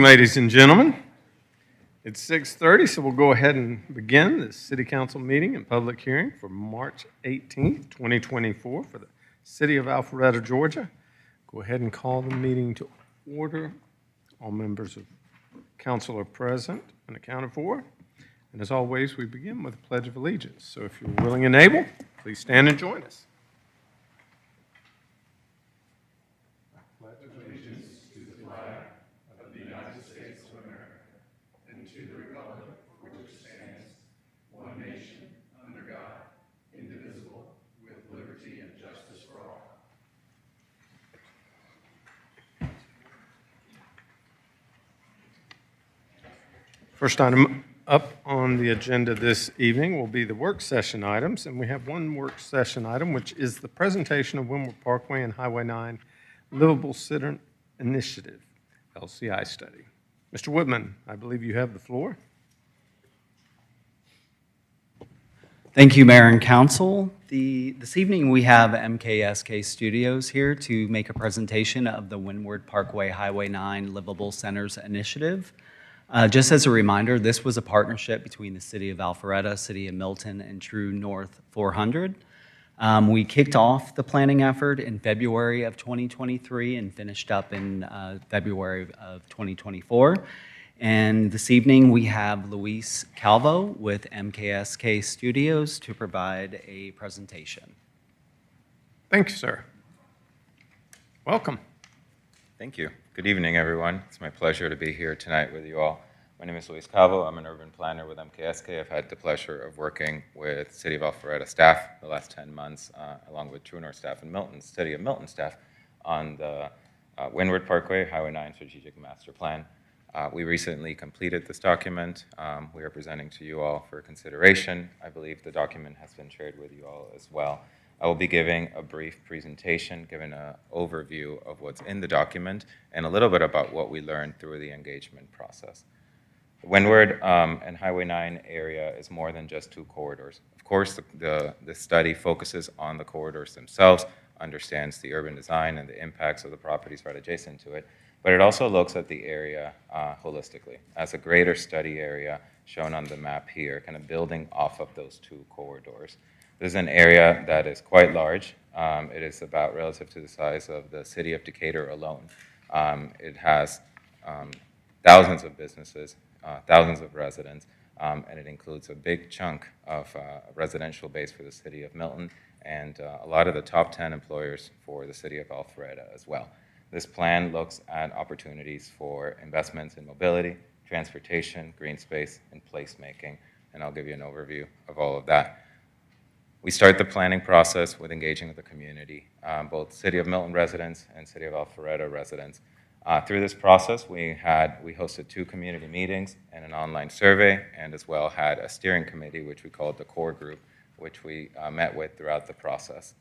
Ladies and gentlemen, it's 6:30, so we'll go ahead and begin the City Council meeting and public hearing for March 18th, 2024 for the City of Alpharetta, Georgia. Go ahead and call the meeting to order. All members of council are present and accounted for. And as always, we begin with a Pledge of Allegiance. So if you're willing and able, please stand and join us. First item up on the agenda this evening will be the work session items, and we have one work session item, which is the presentation of Windward Parkway and Highway 9 Livable City Initiative, LCI study. Mr. Woodman, I believe you have the floor. Thank you, Mayor and Council. This evening we have MKSK Studios here to make a presentation of the Windward Parkway Highway 9 Livable Centers Initiative. Just as a reminder, this was a partnership between the City of Alpharetta, City of Milton, and True North 400. We kicked off the planning effort in February of 2023 and finished up in February of 2024. And this evening we have Luis Calvo with MKSK Studios to provide a presentation. Thank you, sir. Welcome. Thank you. Good evening, everyone. It's my pleasure to be here tonight with you all. My name is Luis Calvo. I'm an urban planner with MKSK. I've had the pleasure of working with City of Alpharetta staff the last 10 months, along with True North staff and City of Milton staff, on the Windward Parkway Highway 9 Strategic Master Plan. We recently completed this document. We are presenting to you all for consideration. I believe the document has been shared with you all as well. I will be giving a brief presentation, giving an overview of what's in the document, and a little bit about what we learned through the engagement process. The Windward and Highway 9 area is more than just two corridors. Of course, the study focuses on the corridors themselves, understands the urban design and the impacts of the properties right adjacent to it, but it also looks at the area holistically as a greater study area shown on the map here, kind of building off of those two corridors. This is an area that is quite large. It is about relative to the size of the city of Decatur alone. It has thousands of businesses, thousands of residents, and it includes a big chunk of residential base for the city of Milton and a lot of the top 10 employers for the city of Alpharetta as well. This plan looks at opportunities for investments in mobility, transportation, green space, and placemaking, and I'll give you an overview of all of that. We start the planning process with engaging with the community, both City of Milton residents and City of Alpharetta residents. Through this process, we hosted 2 community meetings and an online survey, and as well had a steering committee, which we called the core group, which we met with throughout the process.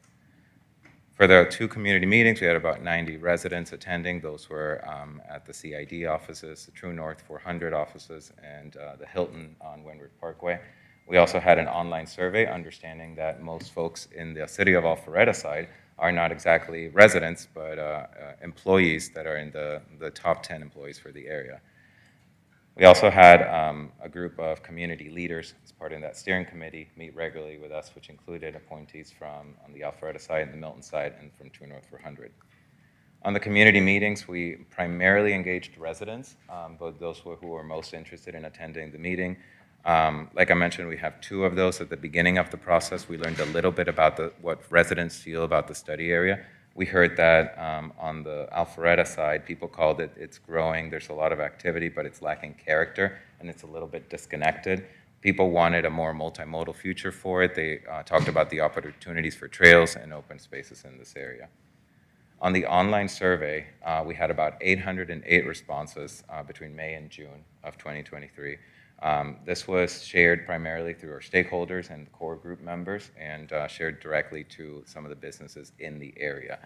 For the 2 community meetings, we had about 90 residents attending. Those were at the CID offices, the True North 400 offices, and the Hilton on Windward Parkway. We also had an online survey, understanding that most folks in the City of Alpharetta side are not exactly residents, but employees that are in the top 10 employees for the area. We also had a group of community leaders as part of that steering committee meet regularly with us, which included appointees from on the Alpharetta side and the Milton side and from True North 400. On the community meetings, we primarily engaged residents, but those who were most interested in attending the meeting. Like I mentioned, we have 2 of those at the beginning of the process. We learned a little bit about what residents feel about the study area. We heard that on the Alpharetta side, people called it's growing, there's a lot of activity, but it's lacking character, and it's a little bit disconnected. People wanted a more multimodal future for it. They talked about the opportunities for trails and open spaces in this area. On the online survey, we had about 808 responses between May and June of 2023. This was shared primarily through our stakeholders and core group members and shared directly to some of the businesses in the area.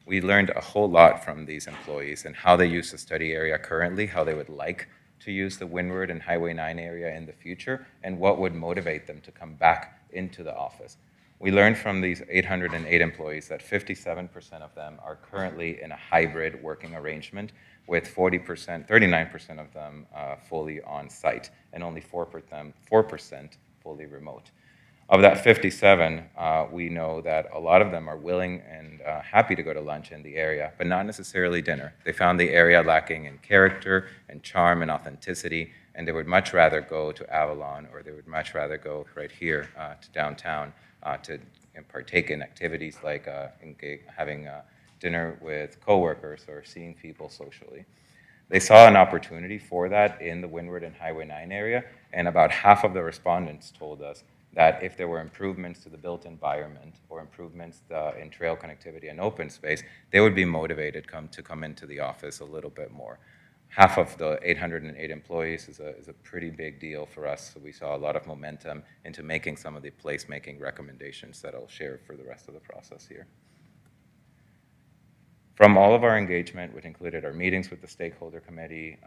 We learned a whole lot from these employees and how they use the study area currently, how they would like to use the Windward and Highway 9 area in the future, and what would motivate them to come back into the office. We learned from these 808 employees that 57% of them are currently in a hybrid working arrangement. with 40%, 39% of them fully on-site, and only 4% fully remote. Of that 57, we know that a lot of them are willing and happy to go to lunch in the area, but not necessarily dinner. They found the area lacking in character and charm and authenticity, and they would much rather go to Avalon, or they would much rather go right here to downtown to partake in activities like having dinner with coworkers or seeing people socially. They saw an opportunity for that in the Windward and Highway 9 area, and about half of the respondents told us that if there were improvements to the built environment or improvements in trail connectivity and open space, they would be motivated to come into the office a little bit more. Half of the 808 employees is a pretty big deal for us, so we saw a lot of momentum into making some of the placemaking recommendations that I'll share for the rest of the process here. From all of our engagement, which included our meetings with the stakeholder committee,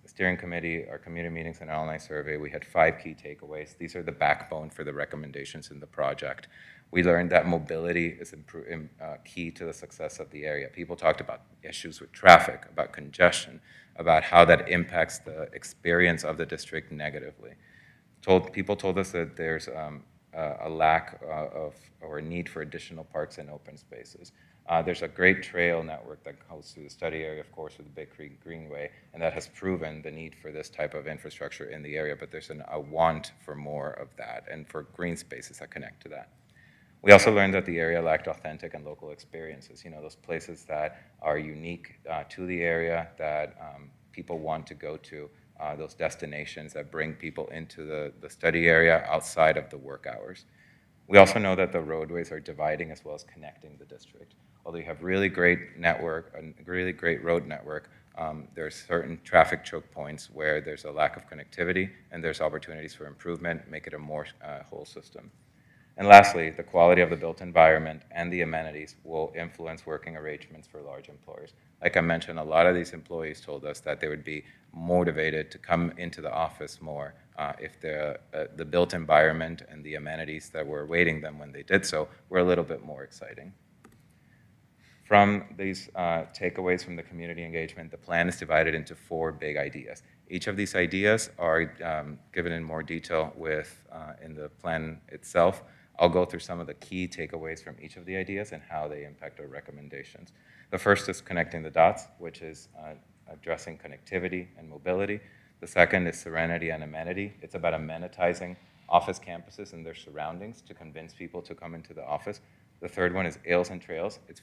steering committee, our community meetings, and online survey, we had 5 key takeaways. These are the backbone for the recommendations in the project. We learned that mobility is key to the success of the area. People talked about issues with traffic, about congestion, about how that impacts the experience of the district negatively. People told us that there's a lack of or a need for additional parks and open spaces. There's a great trail network that goes through the study area, of course, with the Big Creek Greenway, and that has proven the need for this type of infrastructure in the area, but there's a want for more of that and for green spaces that connect to that. We also learned that the area lacked authentic and local experiences, those places that are unique to the area that people want to go to, those destinations that bring people into the study area outside of the work hours. We also know that the roadways are dividing as well as connecting the district. Although you have really great network, a really great road network, there's certain traffic choke points where there's a lack of connectivity and there's opportunities for improvement, make it a more whole system. And lastly, the quality of the built environment and the amenities will influence working arrangements for large employers. Like I mentioned, a lot of these employees told us that they would be motivated to come into the office more if the built environment and the amenities that were awaiting them when they did so were a little bit more exciting. From these takeaways from the community engagement, the plan is divided into 4 big ideas. Each of these ideas are given in more detail in the plan itself. I'll go through some of the key takeaways from each of the ideas and how they impact our recommendations. The first is connecting the dots, which is addressing connectivity and mobility. The second is serenity and amenity. It's about amenitizing office campuses and their surroundings to convince people to come into the office. The third one is ales and trails. It's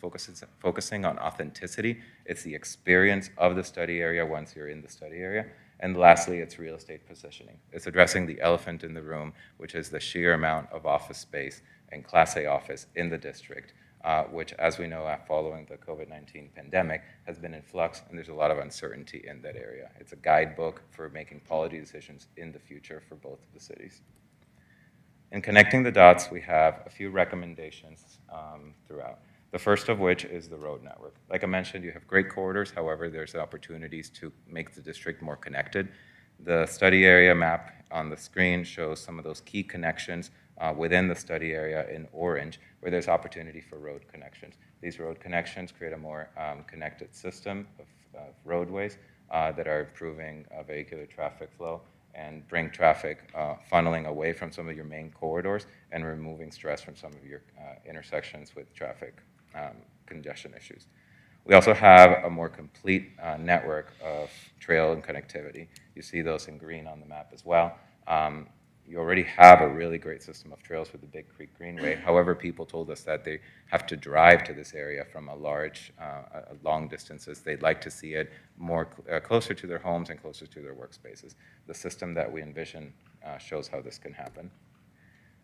focusing on authenticity. It's the experience of the study area once you're in the study area. And lastly, it's real estate positioning. It's addressing the elephant in the room, which is the sheer amount of office space and Class A office in the district, which, as we know, following the COVID-19 pandemic, has been in flux, and there's a lot of uncertainty in that area. It's a guidebook for making policy decisions in the future for both of the cities. In connecting the dots, we have a few recommendations throughout. The first of which is the road network. Like I mentioned, you have great corridors. However, there's opportunities to make the district more connected. The study area map on the screen shows some of those key connections within the study area in orange, where there's opportunity for road connections. These road connections create a more connected system of roadways that are improving vehicular traffic flow and bring traffic funneling away from some of your main corridors and removing stress from some of your intersections with traffic congestion issues. We also have a more complete network of trail and connectivity. You see those in green on the map as well. You already have a really great system of trails with the Big Creek Greenway. However, people told us that they have to drive to this area from long distances. They'd like to see it more closer to their homes and closer to their workspaces. The system that we envision shows how this can happen.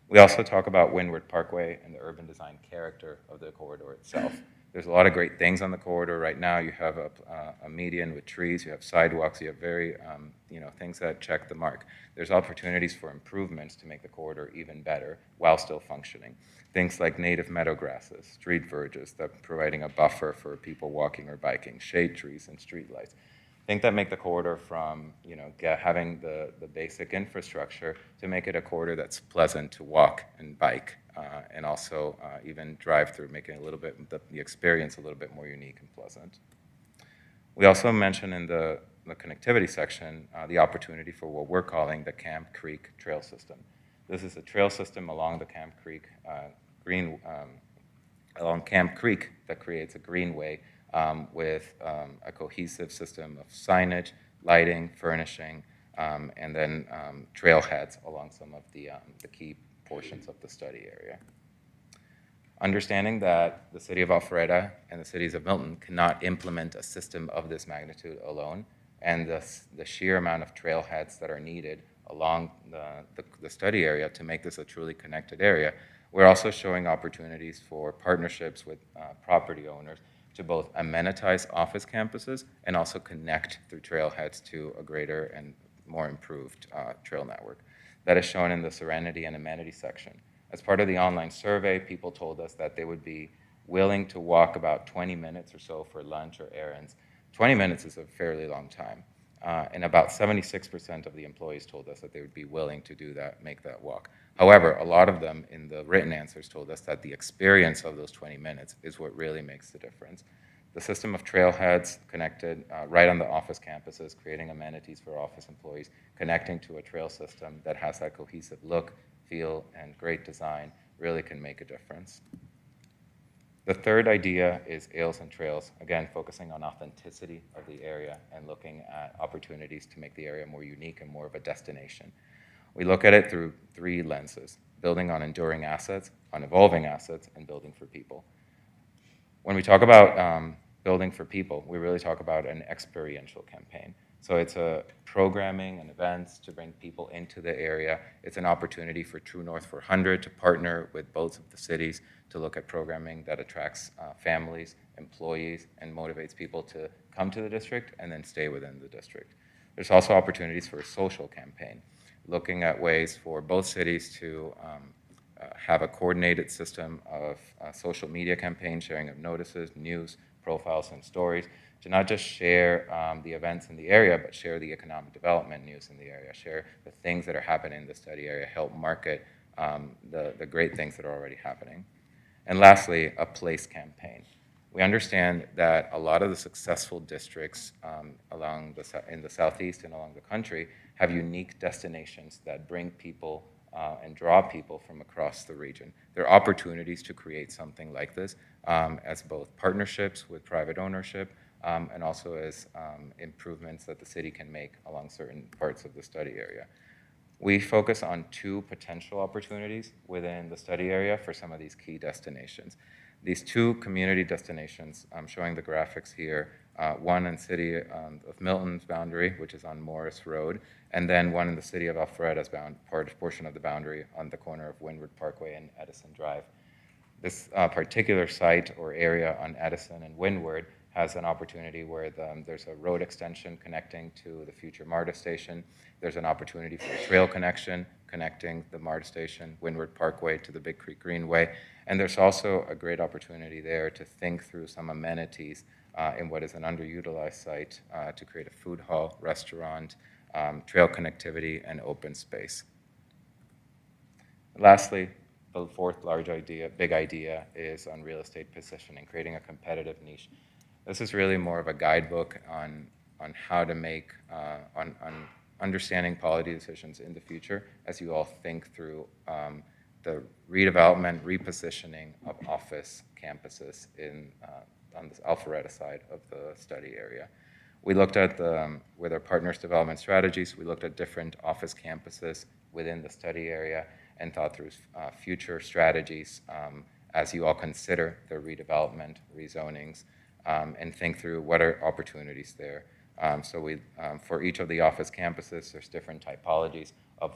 We also talk about Windward Parkway and the urban design character of the corridor itself. There's a lot of great things on the corridor right now. You have a median with trees, you have sidewalks, you have very, things that check the mark. There's opportunities for improvements to make the corridor even better while still functioning. Things like native meadow grasses, street verges, that providing a buffer for people walking or biking, shade trees and street lights. Things that make the corridor from, having the basic infrastructure to make it a corridor that's pleasant to walk and bike. And also even drive through, making the experience a little bit more unique and pleasant. We also mentioned in the connectivity section the opportunity for what we're calling the Camp Creek Trail System. This is a trail system along the Camp Creek along Camp Creek that creates a greenway with a cohesive system of signage, lighting, furnishing, and then trailheads along some of the key portions of the study area. Understanding that the city of Alpharetta and the cities of Milton cannot implement a system of this magnitude alone, and the sheer amount of trailheads that are needed along the study area to make this a truly connected area, we're also showing opportunities for partnerships with property owners to both amenitize office campuses and also connect through trailheads to a greater and more improved trail network. That is shown in the Serenity and Amenity section. As part of the online survey, people told us that they would be willing to walk about 20 minutes or so for lunch or errands. 20 minutes is a fairly long time. And about 76% of the employees told us that they would be willing to do that, make that walk. However, a lot of them in the written answers told us that the experience of those 20 minutes is what really makes the difference. The system of trailheads connected right on the office campuses, creating amenities for office employees, connecting to a trail system that has that cohesive look, feel, and great design really can make a difference. The third idea is Ales and Trails, again, focusing on authenticity of the area and looking at opportunities to make the area more unique and more of a destination. We look at it through three lenses: building on enduring assets, on evolving assets, and building for people. When we talk about building for people, we really talk about an experiential campaign. So it's a programming and events to bring people into the area. It's an opportunity for True North 400 to partner with both of the cities to look at programming that attracts families, employees, and motivates people to come to the district and then stay within the district. There's also opportunities for a social campaign, looking at ways for both cities to have a coordinated system of social media campaigns, sharing of notices, news, profiles, and stories, to not just share the events in the area, but share the economic development news in the area, share the things that are happening in the study area, help market the great things that are already happening. And lastly, a place campaign. We understand that a lot of the successful districts in the Southeast and along the country have unique destinations that bring people and draw people from across the region. There are opportunities to create something like this as both partnerships with private ownership and also as improvements that the city can make along certain parts of the study area. We focus on two potential opportunities within the study area for some of these key destinations. These two community destinations, I'm showing the graphics here, one in city of Milton's boundary, which is on Morris Road, and then one in the city of Alpharetta's portion of the boundary on the corner of Windward Parkway and Edison Drive. This particular site or area on Edison and Windward has an opportunity where there's a road extension connecting to the future MARTA station. There's an opportunity for a trail connection connecting the MARTA station, Windward Parkway, to the Big Creek Greenway. And there's also a great opportunity there to think through some amenities in what is an underutilized site to create a food hall, restaurant, trail connectivity, and open space. Lastly, the fourth big idea is on real estate positioning, creating a competitive niche. This is really more of a guidebook on how to make, on understanding policy decisions in the future as you all think through the redevelopment, repositioning of office campuses on the Alpharetta side of the study area. We looked at with our partners' development strategies, we looked at different office campuses within the study area and thought through future strategies as you all consider the redevelopment, rezonings, and think through what are opportunities there. For each of the office campuses, there's different typologies of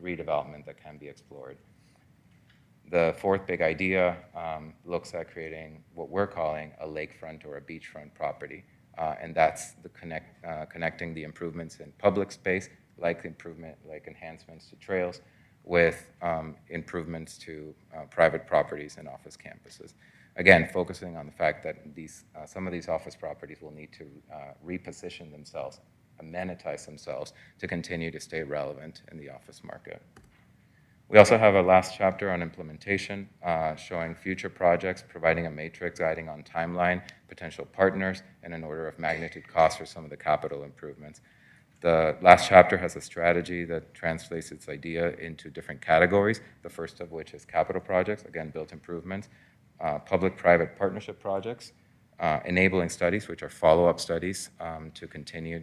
redevelopment that can be explored. The fourth big idea looks at creating what we're calling a lakefront or a beachfront property, and that's the connecting the improvements in public space, like enhancements to trails, with improvements to private properties and office campuses. Again, focusing on the fact that some of these office properties will need to reposition themselves, amenitize themselves to continue to stay relevant in the office market. We also have a last chapter on implementation, showing future projects, providing a matrix guiding on timeline, potential partners, and an order of magnitude cost for some of the capital improvements. The last chapter has a strategy that translates its idea into different categories, the first of which is capital projects, again, built improvements, public-private partnership projects, enabling studies, which are follow-up studies to continue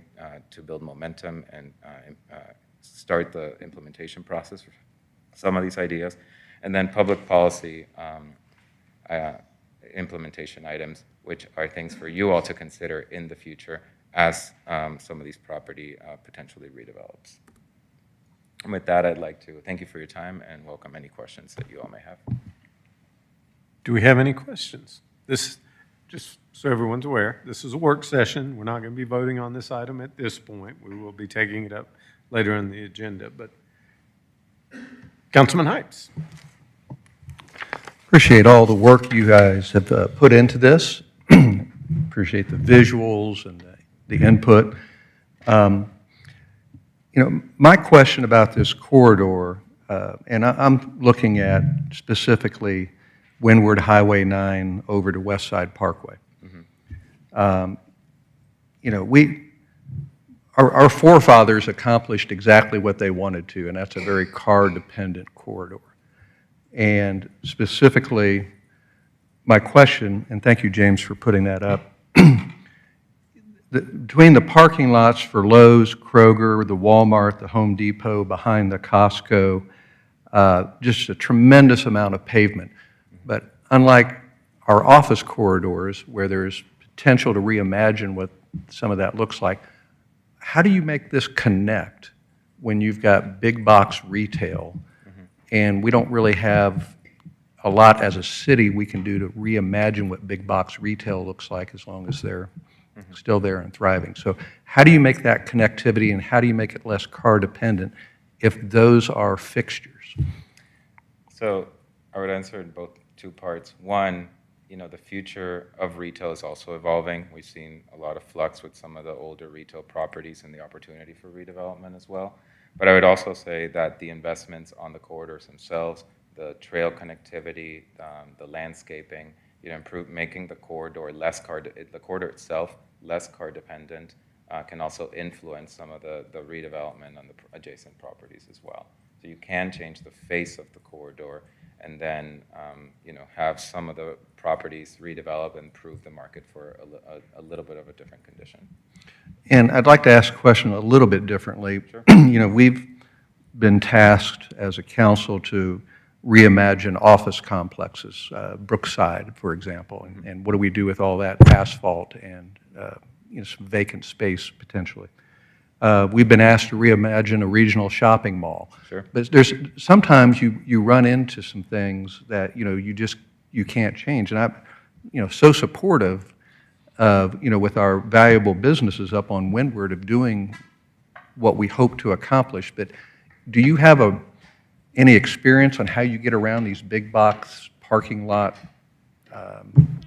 to build momentum and start the implementation process for some of these ideas, and then public policy implementation items, which are things for you all to consider in the future as some of these property potentially redevelops. And with that, I'd like to thank you for your time and welcome any questions that you all may have. Do we have any questions? This, just so everyone's aware, this is a work session. We're not going to be voting on this item at this point. We will be taking it up later in the agenda, but Councilman Heights. Appreciate all the work you guys have put into this. Appreciate the visuals and the input. My question about this corridor, and I'm looking at specifically Windward Highway 9 over to West Side Parkway. Mm-hmm. Our forefathers accomplished exactly what they wanted to, and that's a very car-dependent corridor. And specifically, my question, and thank you, James, for putting that up, between the parking lots for Lowe's, Kroger, the Walmart, the Home Depot, behind the Costco, just a tremendous amount of pavement. But unlike our office corridors, where there's potential to reimagine what some of that looks like, how do you make this connect when you've got big box retail and we don't really have a lot as a city we can do to reimagine what big box retail looks like as long as they're still there and thriving? So how do you make that connectivity and how do you make it less car dependent if those are fixtures? So I would answer in both two parts. One, the future of retail is also evolving. We've seen a lot of flux with some of the older retail properties and the opportunity for redevelopment as well. But I would also say that the investments on the corridors themselves, the trail connectivity, the landscaping, making the corridor the corridor itself less car dependent, can also influence some of the redevelopment on the adjacent properties as well. So you can change the face of the corridor and then have some of the properties redevelop and improve the market for a little bit of a different condition. And I'd like to ask a question a little bit differently. Sure. We've been tasked as a council to reimagine office complexes, Brookside, for example, and what do we do with all that asphalt and some vacant space potentially. We've been asked to reimagine a regional shopping mall. Sure. But there's sometimes you run into some things that you can't change, and I'm so supportive of with our valuable businesses up on Windward of doing what we hope to accomplish. But do you have any experience on how you get around these big box parking lot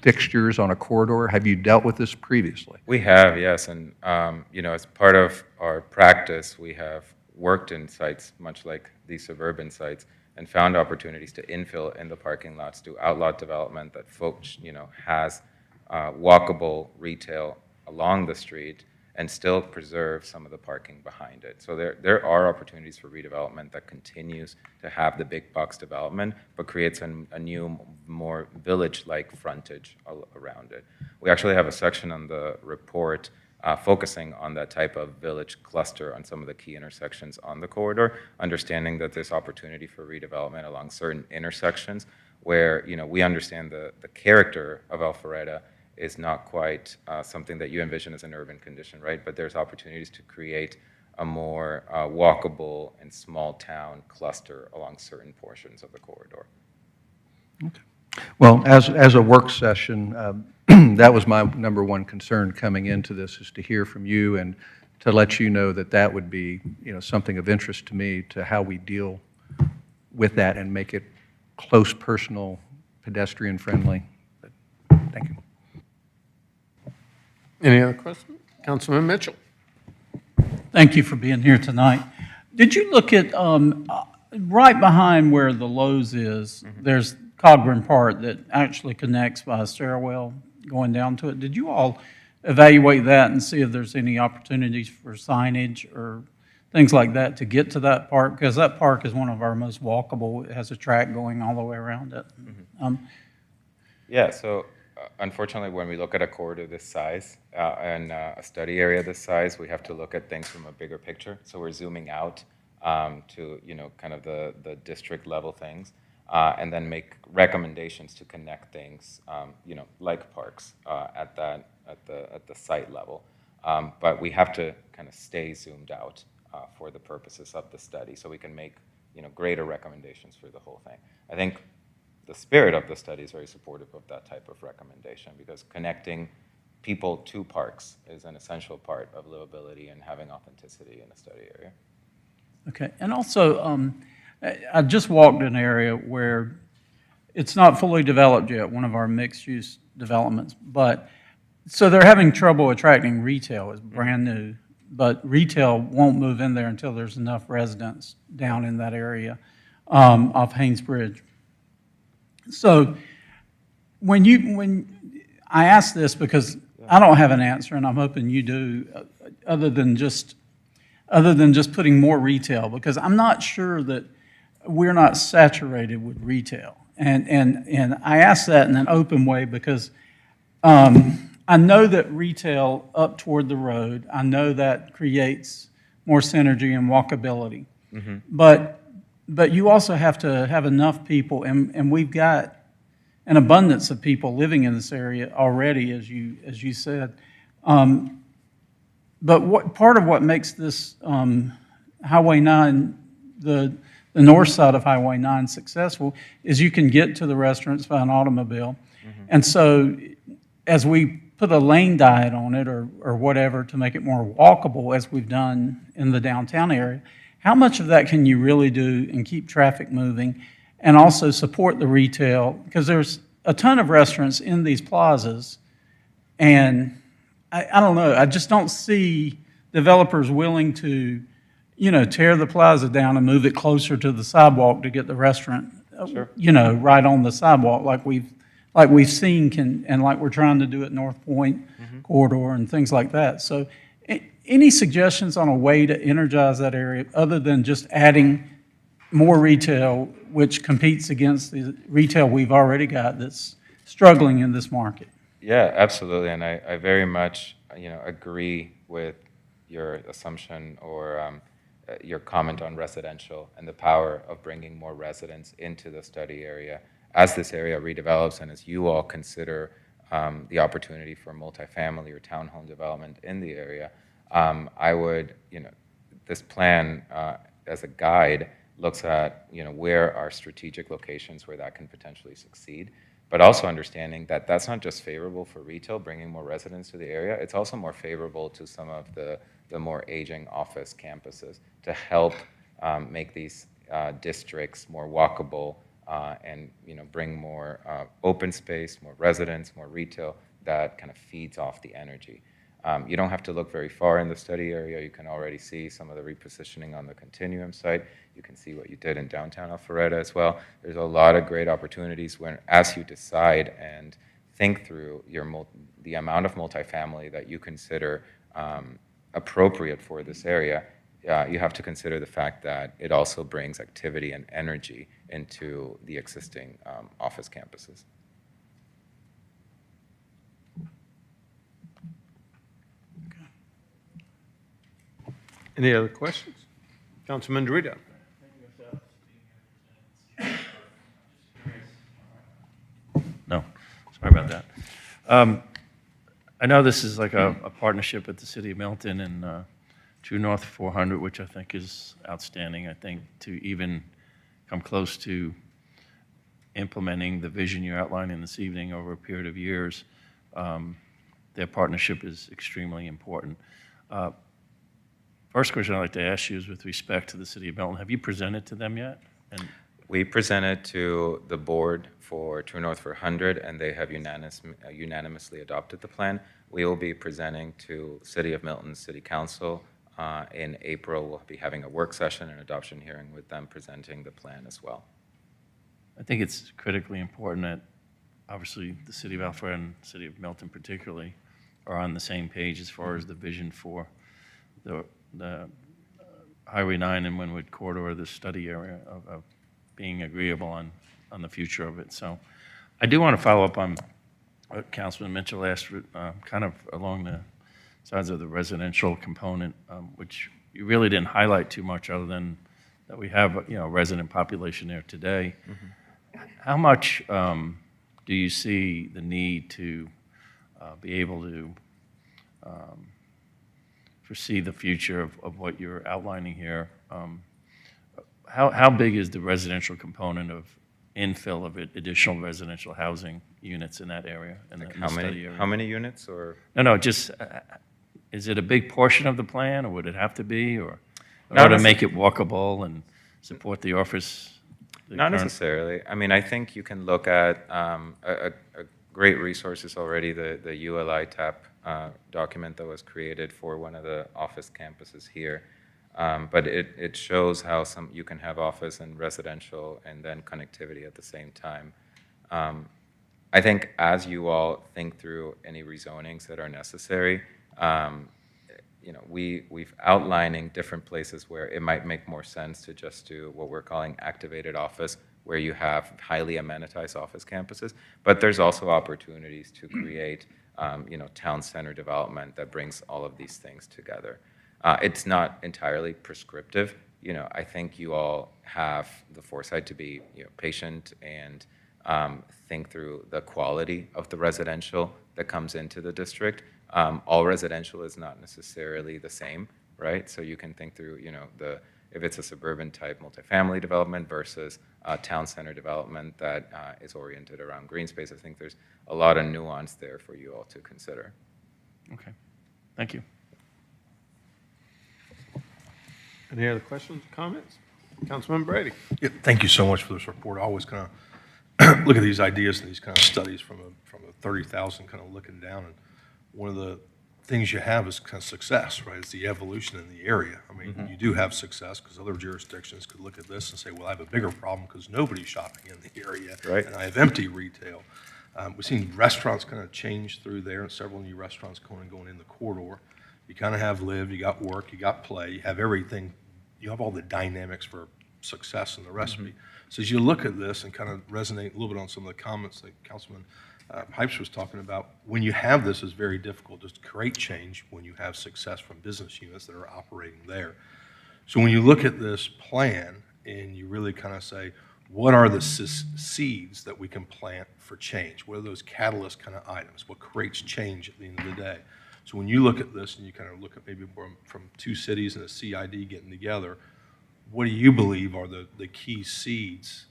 fixtures on a corridor? Have you dealt with this previously? We have, yes, and as part of our practice, we have worked in sites much like these suburban sites and found opportunities to infill in the parking lots, do outlot development that folks, has walkable retail along the street and still preserve some of the parking behind it. So there are opportunities for redevelopment that continues to have the big box development, but creates a new, more village-like frontage around it. We actually have a section on the report focusing on that type of village cluster on some of the key intersections on the corridor, understanding that there's opportunity for redevelopment along certain intersections where we understand the character of Alpharetta is not quite something that you envision as an urban condition, right? But there's opportunities to create a more walkable and small town cluster along certain portions of the corridor. Okay. Well, as a work session, that was my number one concern coming into this, is to hear from you and to let you know that would be something of interest to me, to how we deal with that and make it close, personal, pedestrian friendly. But thank you. Any other questions? Councilman Mitchell. Thank you for being here tonight. Did you look at right behind where the Lowe's is, there's Cogburn Park that actually connects by a stairwell going down to it. Did you all evaluate that and see if there's any opportunities for signage or things like that to get to that park? Because that park is one of our most walkable. It has a track going all the way around it. Yeah, so unfortunately, when we look at a corridor this size and a study area this size, we have to look at things from a bigger picture. So we're zooming out to, kind of the district level things, and then make recommendations to connect things, like parks at the site level. But we have to kind of stay zoomed out for the purposes of the study, so we can make, greater recommendations for the whole thing. I think the spirit of the study is very supportive of that type of recommendation, because connecting people to parks is an essential part of livability and having authenticity in a study area. Okay, and also, I just walked an area where it's not fully developed yet, one of our mixed-use developments, but, so they're having trouble attracting retail. It's brand new, but retail won't move in there until there's enough residents down in that area off Haynes Bridge. So when I ask this because I don't have an answer, and I'm hoping you do, other than just putting more retail, because I'm not sure that we're not saturated with retail. And I ask that in an open way because I know that retail up toward the road, I know that creates more synergy and walkability. Mm-hmm. But you also have to have enough people, and we've got an abundance of people living in this area already, as you said. But part of what makes this Highway 9, the north side of Highway 9 successful is you can get to the restaurants by an automobile. Mm-hmm. And so as we put a lane diet on it or whatever to make it more walkable, as we've done in the downtown area, how much of that can you really do and keep traffic moving and also support the retail? Because there's a ton of restaurants in these plazas, and I don't know, I just don't see developers willing to, tear the plaza down and move it closer to the sidewalk to get the restaurant, sure, right on the sidewalk like we've seen and like we're trying to do at North Point corridor and things like that. So any suggestions on a way to energize that area other than just adding more retail, which competes against the retail we've already got that's struggling in this market? Yeah, absolutely, and I very much agree with your assumption or your comment on residential and the power of bringing more residents into the study area as this area redevelops and as you all consider the opportunity for multifamily or townhome development in the area. I would, this plan as a guide looks at, where are strategic locations where that can potentially succeed, but also understanding that that's not just favorable for retail, bringing more residents to the area, it's also more favorable to some of the more aging office campuses to help make these districts more walkable and, bring more open space, more residents, more retail that kind of feeds off the energy. You don't have to look very far in the study area. You can already see some of the repositioning on the Continuum site. You can see what you did in downtown Alpharetta as well. There's a lot of great opportunities as you decide and think through the amount of multifamily that you consider appropriate for this area. You have to consider the fact that it also brings activity and energy into the existing office campuses. Any other questions? Councilman Dorito. No, sorry about that. I know this is like a partnership with the City of Milton and True North 400, which I think is outstanding. I think to even come close to implementing the vision you're outlining this evening over a period of years, their partnership is extremely important. First question I'd like to ask you is with respect to the City of Milton. Have you presented to them yet? And we presented to the board for True North 400, and they have unanimously adopted the plan. We will be presenting to City of Milton City Council In April, we'll be having a work session and adoption hearing with them presenting the plan as well. I think it's critically important that, obviously, the city of Alpharetta and the city of Milton particularly are on the same page as far as the vision for the Highway 9 and Wynwood corridor, the study area of being agreeable on the future of it. So I do want to follow up on what Councilman Mitchell asked, kind of along the sides of the residential component, which you really didn't highlight too much other than that we have, a resident population there today. How much do you see the need to be able to foresee the future of what you're outlining here? How big is the residential component of infill of additional residential housing units in that area? In the study area? How many units, or? No, just, is it a big portion of the plan, or would it have to be, or in order to make it walkable and support the office? Not necessarily. I mean, I think you can look at a great resource is already the ULI TAP document that was created for one of the office campuses here. But it shows how you can have office and residential and then connectivity at the same time. I think as you all think through any rezonings that are necessary, we've outlining different places where it might make more sense to just do what we're calling activated office, where you have highly amenitized office campuses. But there's also opportunities to create, town center development that brings all of these things together. It's not entirely prescriptive. I think you all have the foresight to be patient and think through the quality of the residential that comes into the district. All residential is not necessarily the same, right? So you can think through, if it's a suburban type multifamily development versus a town center development that is oriented around green space. I think there's a lot of nuance there for you all to consider. Okay, thank you. Any other questions or comments? Councilman Brady. Yeah, thank you so much for this report. I always kind of look at these ideas and these kind of studies from a 30,000 kind of looking down. And one of the things you have is kind of success, right? It's the evolution in the area. I mean, you do have success because other jurisdictions could look at this and say, well, I have a bigger problem because nobody's shopping in the area, right, and I have empty retail. We've seen restaurants kind of change through there, and several new restaurants going in the corridor. You kind of have live, you got work, you got play, you have everything. You have all the dynamics for success in the recipe. So as you look at this and kind of resonate a little bit on some of the comments that Councilman Pipes was talking about, when you have this, it's very difficult to create change when you have success from business units that are operating there. So when you look at this plan and you really kind of say, what are the seeds that we can plant for change? What are those catalyst kind of items? What creates change at the end of the day? So when you look at this and you kind of look at maybe from two cities and a CID getting together, what do you believe are the key seeds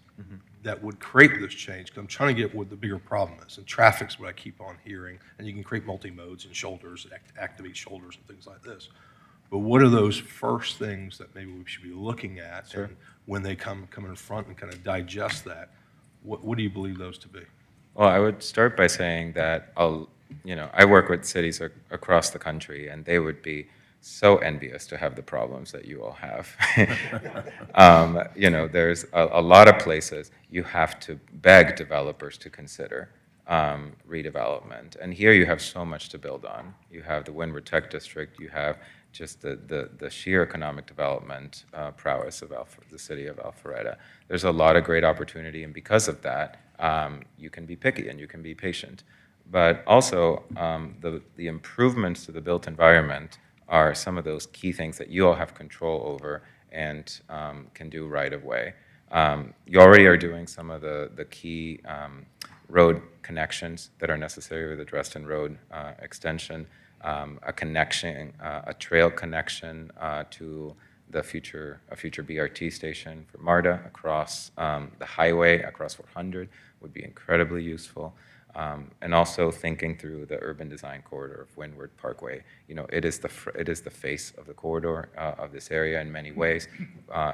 that would create this change? Because I'm trying to get what the bigger problem is. And traffic's what I keep on hearing. And you can create multi-modes and shoulders, activate shoulders and things like this. But what are those first things that maybe we should be looking at? Sure. And when they come in front and kind of digest that, what do you believe those to be? Well, I would start by saying that I work with cities across the country, and they would be so envious to have the problems that you all have. There's a lot of places you have to beg developers to consider redevelopment. And here you have so much to build on. You have the Windward Tech District. You have just the sheer economic development prowess of the city of Alpharetta. There's a lot of great opportunity, and because of that, you can be picky and you can be patient. But also, the improvements to the built environment are some of those key things that you all have control over and can do right away. You already are doing some of the key road connections that are necessary with the Dresden Road extension, a trail connection to a future BRT station for MARTA across the highway, across 400 would be incredibly useful. And also thinking through the urban design corridor of Windward Parkway. It is the face of the corridor of this area in many ways.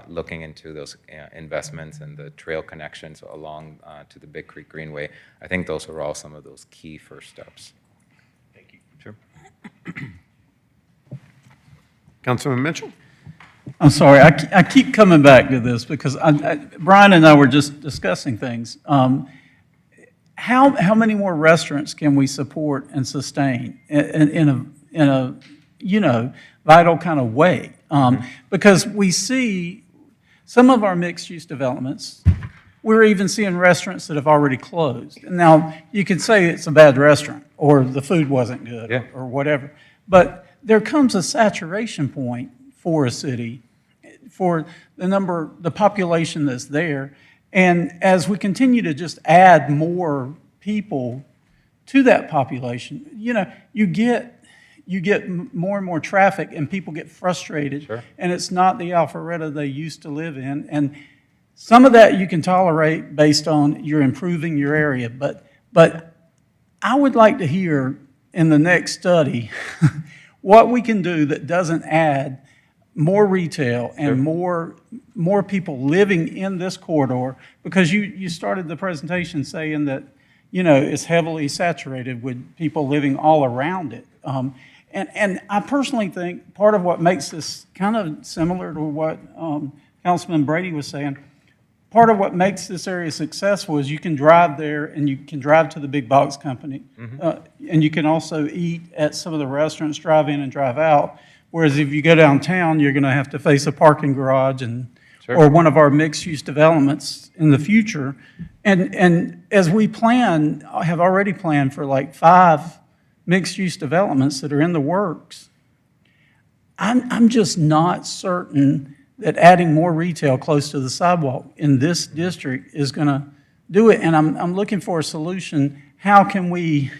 Looking into those investments and the trail connections along to the Big Creek Greenway, I think those are all some of those key first steps. Thank you. Sure. Councilman Mitchell? I'm sorry, I keep coming back to this because Brian and I were just discussing things. How many more restaurants can we support and sustain in a vital kind of way? Because we see some of our mixed-use developments, we're even seeing restaurants that have already closed. Now, you could say it's a bad restaurant, or the food wasn't good, Yeah. or whatever. But there comes a saturation point for a city, for the population that's there. And as we continue to just add more people to that population, you get more and more traffic, and people get frustrated. Sure. And it's not the Alpharetta they used to live in. And some of that you can tolerate based on you're improving your area. But I would like to hear in the next study what we can do that doesn't add more retail and more people living in this corridor, because you started the presentation saying that, it's heavily saturated with people living all around it. And I personally think part of what makes this kind of similar to what Councilman Brady was saying, part of what makes this area successful is you can drive there and you can drive to the big box company. And you can also eat at some of the restaurants, drive in and drive out. Whereas if you go downtown, you're going to have to face a parking garage or one of our mixed-use developments in the future. And as we have already planned for like 5 mixed-use developments that are in the works, I'm just not certain that adding more retail close to the sidewalk in this district is going to do it. And I'm looking for a solution. How can we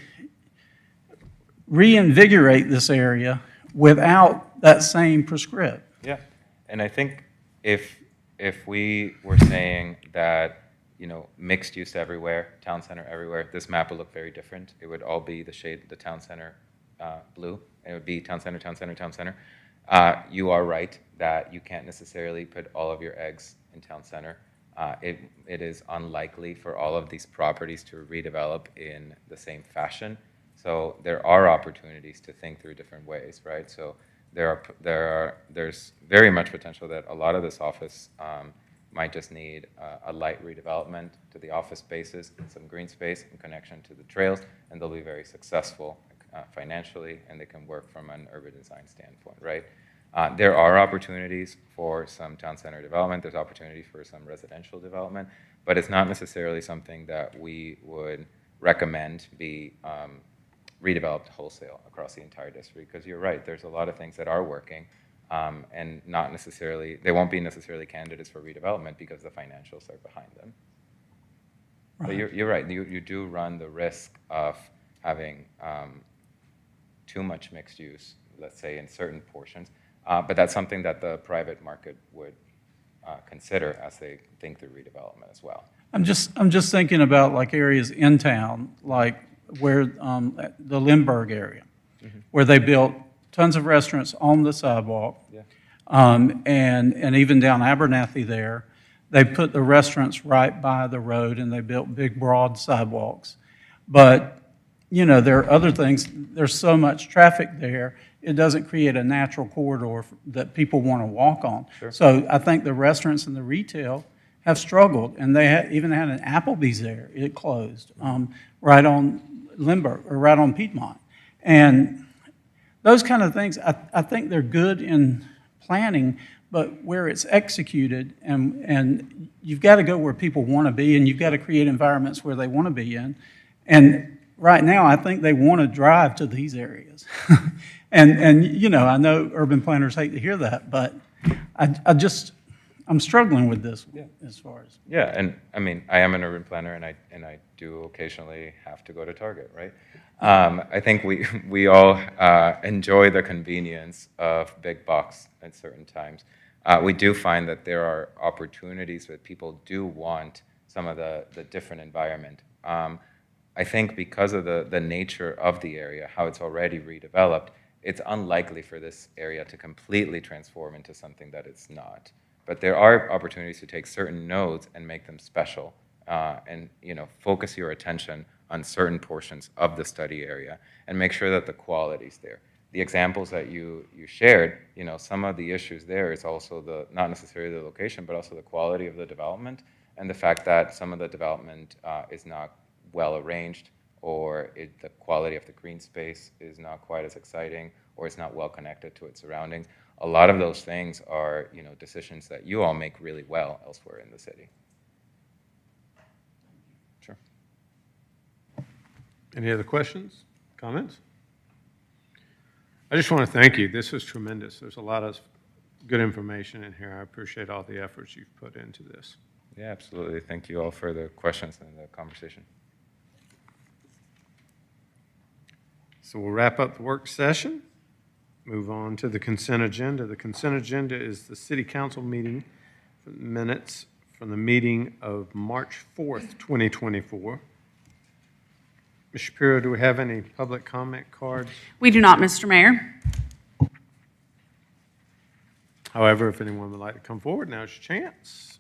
reinvigorate this area without that same prescript? Yeah, and I think if we were saying that, mixed use everywhere, town center everywhere, this map would look very different. It would all be the shade, the town center blue. It would be town center, town center, town center. You are right that you can't necessarily put all of your eggs in town center. It is unlikely for all of these properties to redevelop in the same fashion. So there are opportunities to think through different ways, right? So there's very much potential that a lot of this office might just need a light redevelopment to the office spaces and some green space in connection to the trails, and they'll be very successful financially, and they can work from an urban design standpoint, right? There are opportunities for some town center development. There's opportunities for some residential development, but it's not necessarily something that we would recommend be redeveloped wholesale across the entire district, because you're right, there's a lot of things that are working, and not necessarily, they won't be necessarily candidates for redevelopment because the financials are behind them. Right. But you're right, you do run the risk of having too much mixed use, let's say, in certain portions, but that's something that the private market would consider as they think through redevelopment as well. I'm just thinking about like areas in town, like where the Lindbergh area, where they built tons of restaurants on the sidewalk, and even down Abernathy there, they put the restaurants right by the road and they built big broad sidewalks. But there are other things. There's so much traffic there, it doesn't create a natural corridor that people want to walk on. Sure. So I think the restaurants and the retail have struggled, and they even had an Applebee's there. It closed right on Lindbergh, or right on Piedmont. And those kind of things, I think they're good in planning, but where it's executed, and you've got to go where people want to be, and you've got to create environments where they want to be in. And right now, I think they want to drive to these areas. and I know urban planners hate to hear that, but I'm struggling with this as far as. Yeah, and I mean, I am an urban planner, and I do occasionally have to go to Target, right? I think we all enjoy the convenience of big box at certain times. We do find that there are opportunities that people do want some of the different environment. I think because of the nature of the area, how it's already redeveloped, it's unlikely for this area to completely transform into something that it's not. But there are opportunities to take certain nodes and make them special, and focus your attention on certain portions of the study area and make sure that the quality's there. the examples that you shared, some of the issues there is also not necessarily the location, but also the quality of the development and the fact that some of the development is not well arranged, or the quality of the green space is not quite as exciting, or it's not well connected to its surrounding. A lot of those things are, decisions that you all make really well elsewhere in the city. Sure. Any other questions, comments? I just want to thank you. This was tremendous. There's a lot of good information in here. I appreciate all the efforts you've put into this. Yeah, absolutely. Thank you all for the questions and the conversation. So we'll wrap up the work session, move on to the consent agenda. The consent agenda is the city council meeting minutes from the meeting of March 4th, 2024. Ms. Shapiro, do we have any public comment cards? We do not, Mr. Mayor. However, if anyone would like to come forward, now's your chance.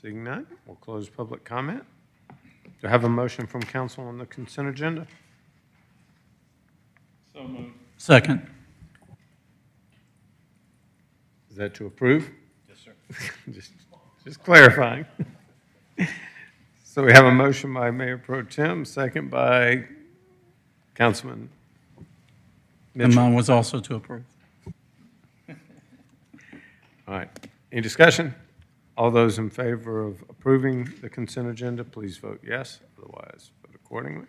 Seeing none, we'll close public comment. Do I have a motion from council on the consent agenda? So moved. Second. Is that to approve? Yes, sir. Just clarifying. So we have a motion by Mayor Pro Tem, second by Councilman And Mitchell. mine was also to approve. All right. Any discussion? All those in favor of approving the consent agenda, please vote yes. Otherwise, vote accordingly.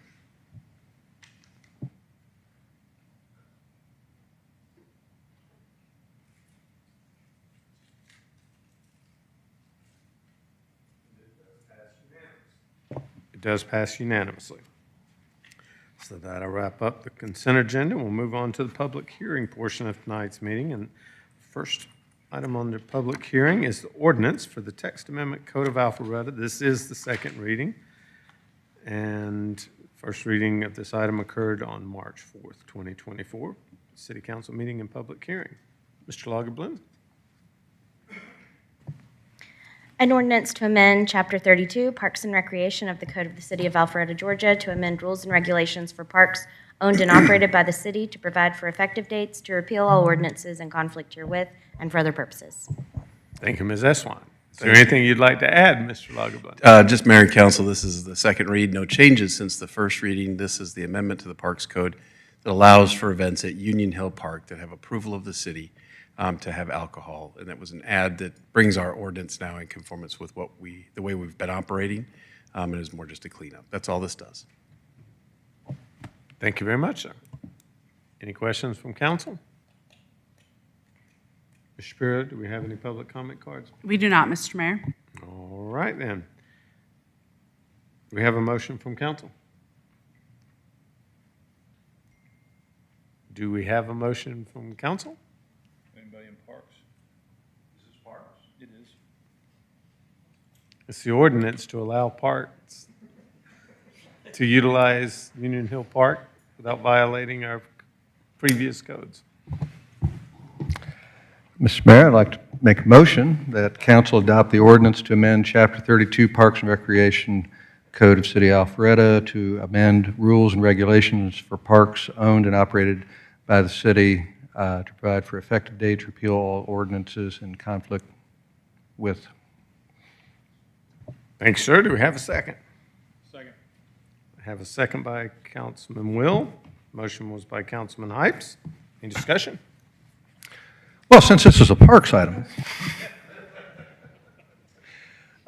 It does pass unanimously. So that'll wrap up the consent agenda. We'll move on to the public hearing portion of tonight's meeting. And first item on the public hearing is the ordinance for the text amendment Code of Alpharetta. This is the second reading. And first reading of this item occurred on March 4th, 2024, City Council meeting and public hearing. Mr. Lagerblum. An ordinance to amend Chapter 32, Parks and Recreation of the Code of the City of Alpharetta, Georgia, to amend rules and regulations for parks owned and operated by the city, to provide for effective dates, to repeal all ordinances in conflict herewith, and for other purposes. Thank you, Ms. Eswine. Is there anything you'd like to add, Mr. Lagerblum? Just Mayor and Council, this is the second read. No changes since the first reading. This is the amendment to the Parks Code that allows for events at Union Hill Park that have approval of the city to have alcohol. And that was an add that brings our ordinance now in conformance with the way we've been operating. It is more just a cleanup. That's all this does. Thank you very much, sir. Any questions from council? Ms. Shapiro, do we have any public comment cards? We do not, Mr. Mayor. All right, then. Do we have a motion from council? Do we have a motion from council? Anybody in Parks? Is this Parks? It is. It's the ordinance to allow parks to utilize Union Hill Park without violating our previous codes. Mr. Mayor, I'd like to make a motion that council adopt the ordinance to amend Chapter 32 Parks and Recreation Code of City of Alpharetta to amend rules and regulations for parks owned and operated by the city to provide for effective dates, repeal all ordinances in conflict with. Thanks, sir. Do we have a second? Second. I have a second by Councilman Will. Motion was by Councilman Hypes. Any discussion? Well, since this is a parks item,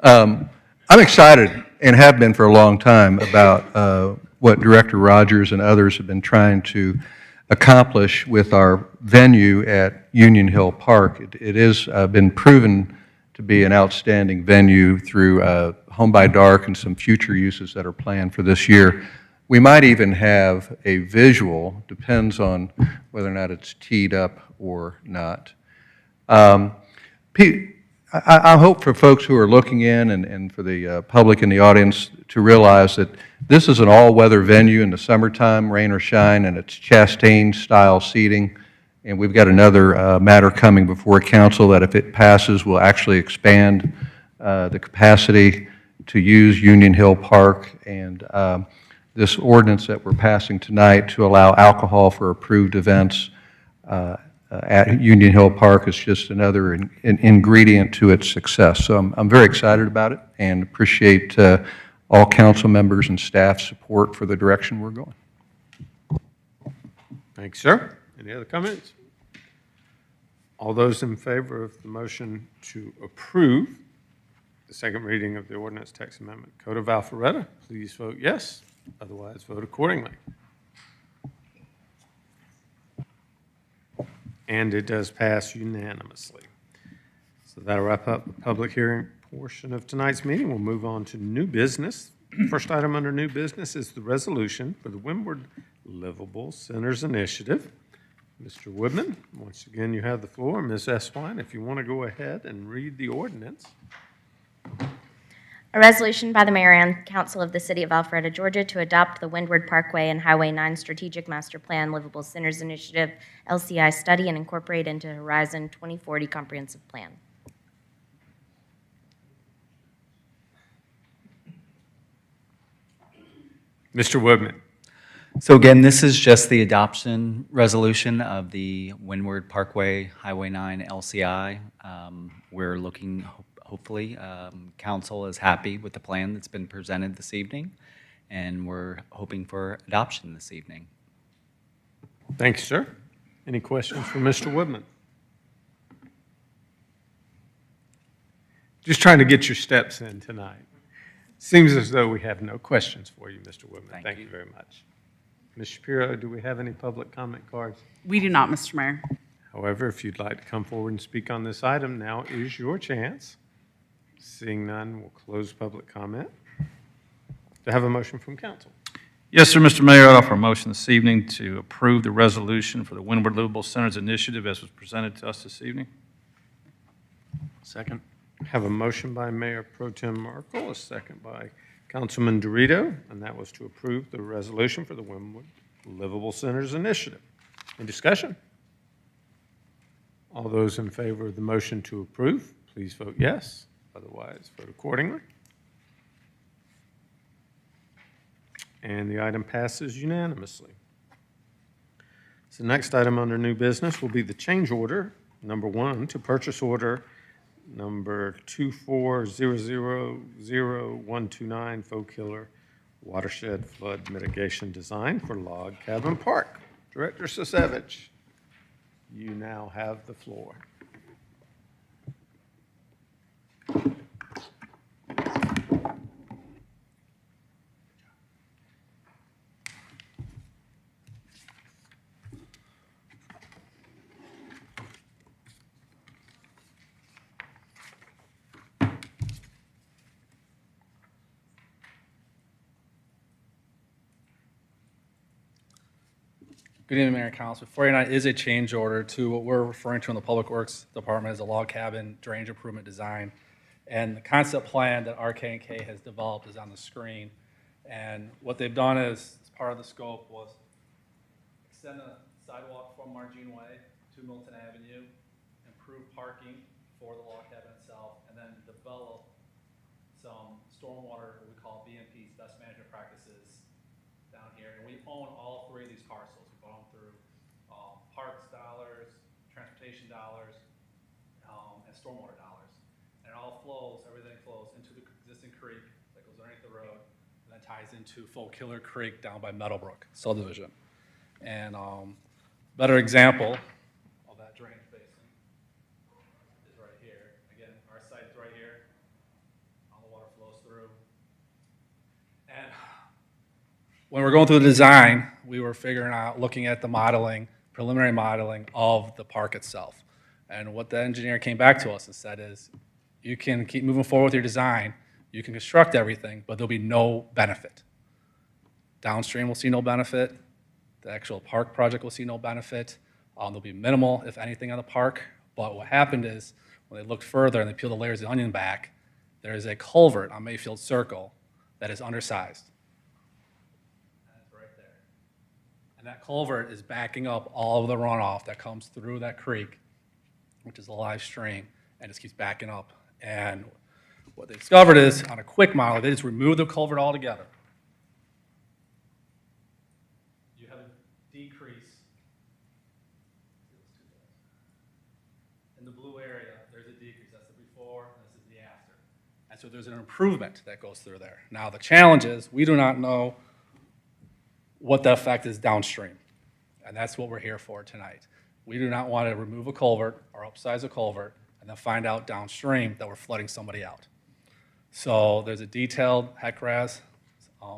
I'm excited and have been for a long time about what Director Rogers and others have been trying to accomplish with our venue at Union Hill Park. It has been proven to be an outstanding venue through Home by Dark and some future uses that are planned for this year. We might even have a visual, depends on whether or not it's teed up or not. I hope for folks who are looking in and for the public in the audience to realize that this is an all-weather venue in the summertime, rain or shine, and it's Chastain-style seating. And we've got another matter coming before council that if it passes will actually expand the capacity to use Union Hill Park. And this ordinance that we're passing tonight to allow alcohol for approved events at Union Hill Park is just another ingredient to its success. So I'm very excited about it and appreciate all council members and staff support for the direction we're going. Thanks, sir. Any other comments? All those in favor of the motion to approve the second reading of the ordinance text amendment Code of Alpharetta, please vote yes. Otherwise, vote accordingly. And it does pass unanimously. So that'll wrap up the public hearing portion of tonight's meeting. We'll move on to new business. First item under new business is the resolution for the Windward Livable Centers Initiative. Mr. Woodman, once again, you have the floor. Ms. Eswine, if you want to go ahead and read the ordinance. A resolution by the mayor and council of the city of Alpharetta, Georgia, to adopt the Windward Parkway and Highway 9 Strategic Master Plan Livable Centers Initiative LCI study and incorporate into Horizon 2040 Comprehensive Plan. Mr. Woodman. So again, this is just the adoption resolution of the Windward Parkway Highway 9 LCI. We're looking, hopefully, council is happy with the plan that's been presented this evening, and we're hoping for adoption this evening. Thank you, sir. Any questions for Mr. Woodman? Just trying to get your steps in tonight. Seems as though we have no questions for you, Mr. Woodman. Thank you very much. Ms. Shapiro, do we have any public comment cards? We do not, Mr. Mayor. However, if you'd like to come forward and speak on this item, now is your chance. Seeing none, we'll close public comment. Do I have a motion from council? Yes, sir, Mr. Mayor, I'd offer a motion this evening to approve the resolution for the Windward Livable Centers Initiative as was presented to us this evening. Second. Have a motion by Mayor Pro Tem Merkel, a second by Councilman Dorito, and that was to approve the resolution for the Windward Livable Centers Initiative. Any discussion? All those in favor of the motion to approve, please vote yes. Otherwise, vote accordingly. And the item passes unanimously. So the next item under new business will be the change order, number 1, to purchase order number 2400129, Folk Killer Watershed Flood Mitigation Design for Log Cabin Park. Director Sisevich, you now have the floor. Good evening, Mayor and Council. 49 is a change order to what we're referring to in the Public Works Department as a log cabin drainage improvement design. And the concept plan that RK&K has developed is on the screen. And what they've done is, as part of the scope, was extend the sidewalk from Margene Way to Milton Avenue, improve parking for the log cabin itself, and then develop some stormwater, what we call BMP's, best management practices, down here. And we own all 3 of these parcels. We've gone through parks dollars, transportation dollars, and stormwater dollars. And it all flows, everything flows into the existing creek that goes underneath the road, and then ties into Folk Killer Creek down by Meadowbrook subdivision. And better example of that drainage basin is right here. Again, our site's right here. All the water flows through. And when we're going through the design, we were figuring out, looking at the modeling, preliminary modeling of the park itself. And what the engineer came back to us and said is, you can keep moving forward with your design, you can construct everything, but there'll be no benefit. Downstream will see no benefit. The actual park project will see no benefit. There'll be minimal, if anything, on the park. But what happened is, when they looked further and they peeled the layers of the onion back, there is a culvert on Mayfield Circle that is undersized. And that culvert is backing up all of the runoff that comes through that creek, which is a live stream, and just keeps backing up. And what they discovered is, on a quick model, they just removed the culvert altogether. You have a decrease. And so there's an improvement that goes through there. Now, the challenge is we do not know what the effect is downstream. And that's what we're here for tonight. We do not want to remove a culvert or upsize a culvert and then find out downstream that we're flooding somebody out. So there's a detailed HECRAS,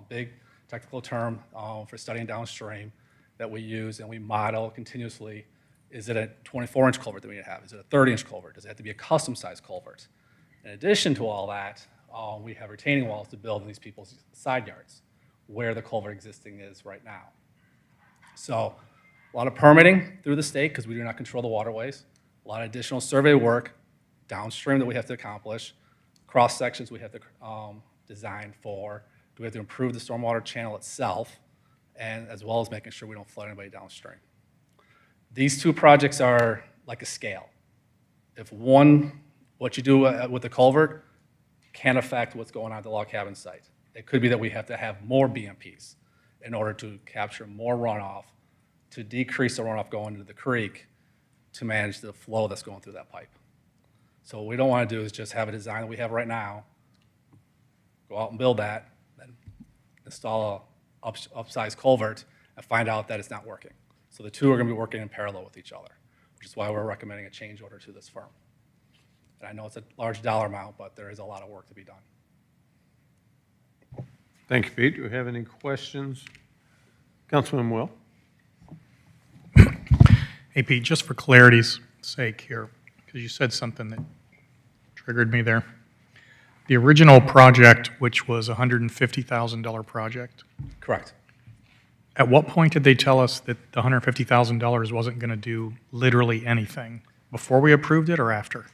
big technical term for studying downstream that we use and we model continuously. Is it a 24-inch culvert that we need to have? Is it a 30-inch culvert? Does it have to be a custom-sized culvert? In addition to all that, we have retaining walls to build in these people's side yards where the culvert existing is right now. So a lot of permitting through the state because we do not control the waterways. A lot of additional survey work downstream that we have to accomplish. Cross sections we have to design for. We have to improve the stormwater channel itself, and as well as making sure we don't flood anybody downstream. These two projects are like a scale. If what you do with the culvert can affect what's going on at the log cabin site. It could be that we have to have more BMPs in order to capture more runoff, to decrease the runoff going into the creek, to manage the flow that's going through that pipe. So what we don't want to do is just have a design that we have right now, go out and build that, then install a upsized culvert, and find out that it's not working. So the two are going to be working in parallel with each other, which is why we're recommending a change order to this firm. And I know it's a large dollar amount, but there is a lot of work to be done. Thank you, Pete. Do we have any questions? Councilman Will? Hey, Pete, just for clarity's sake here, because you said something that triggered me there. The original project, which was a $150,000 project, Correct. at what point did they tell us that the $150,000 wasn't going to do literally anything? Before we approved it or after?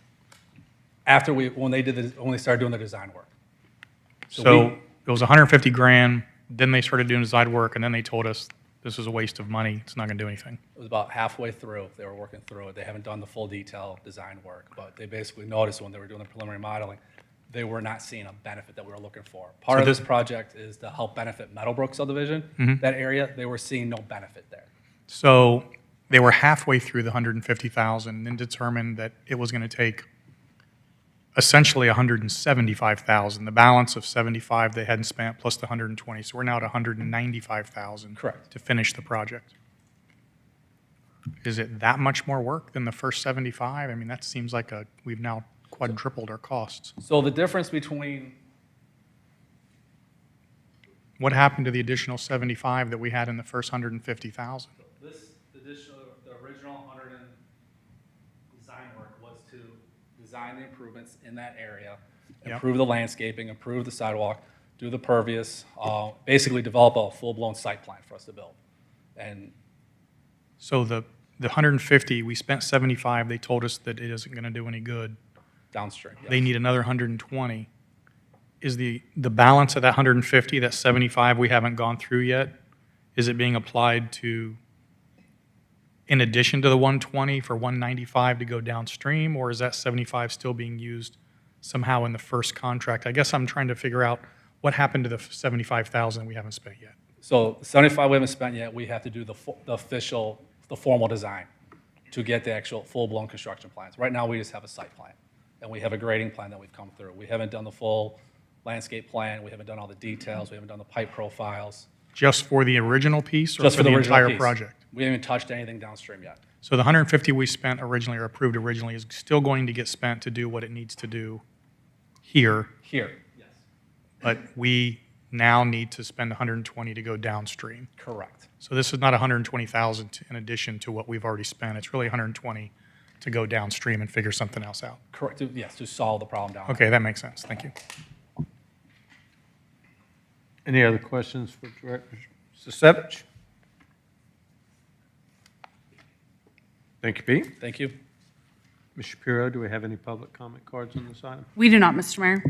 After when they started doing the design work. So it was 150 grand, then they started doing design work, and then they told us this is a waste of money, it's not going to do anything. It was about halfway through. They were working through it. They haven't done the full detail design work, but they basically noticed when they were doing the preliminary modeling, they were not seeing a benefit that we were looking for. Part of this project is to help benefit Meadowbrook subdivision. That area, they were seeing no benefit there. So they were halfway through the 150,000 and determined that it was going to take essentially 175,000. The balance of 75 they hadn't spent plus the 120. So we're now at 195,000. Correct. To finish the project. Is it that much more work than the first 75? I mean, that seems like we've now quadrupled our costs. So the difference between What happened to the additional 75 that we had in the first 150,000? the original 100 and design work was to design the improvements in that area, Yep. improve the landscaping, improve the sidewalk, do the pervious, basically develop a full-blown site plan for us to build. And So the 150, we spent 75, they told us that it isn't going to do any good. downstream, yes. They need another 120. Is the balance of that 150, that 75 we haven't gone through yet, is it being applied to, in addition to the 120 for 195 to go downstream, or is that 75 still being used somehow in the first contract? I guess I'm trying to figure out what happened to the 75,000 we haven't spent yet. So 75 we haven't spent yet, we have to do the formal design to get the actual full-blown construction plans. Right now, we just have a site plan, and we have a grading plan that we've come through. We haven't done the full landscape plan, we haven't done all the details, we haven't done the pipe profiles. Just for the original piece or Just for the original entire piece. project? We haven't touched anything downstream yet. So the 150 we spent originally or approved originally is still going to get spent to do what it needs to do here, Here, yes. but we now need to spend 120 to go downstream. Correct. So this is not 120,000 in addition to what we've already spent. It's really 120 to go downstream and figure something else out. Correct, yes, to solve the problem down there. Okay, that makes sense. Thank you. Any other questions for Director Sisevich? Thank you, Pete. Thank you. Ms. Shapiro, do we have any public comment cards on this item? We do not, Mr. Mayor.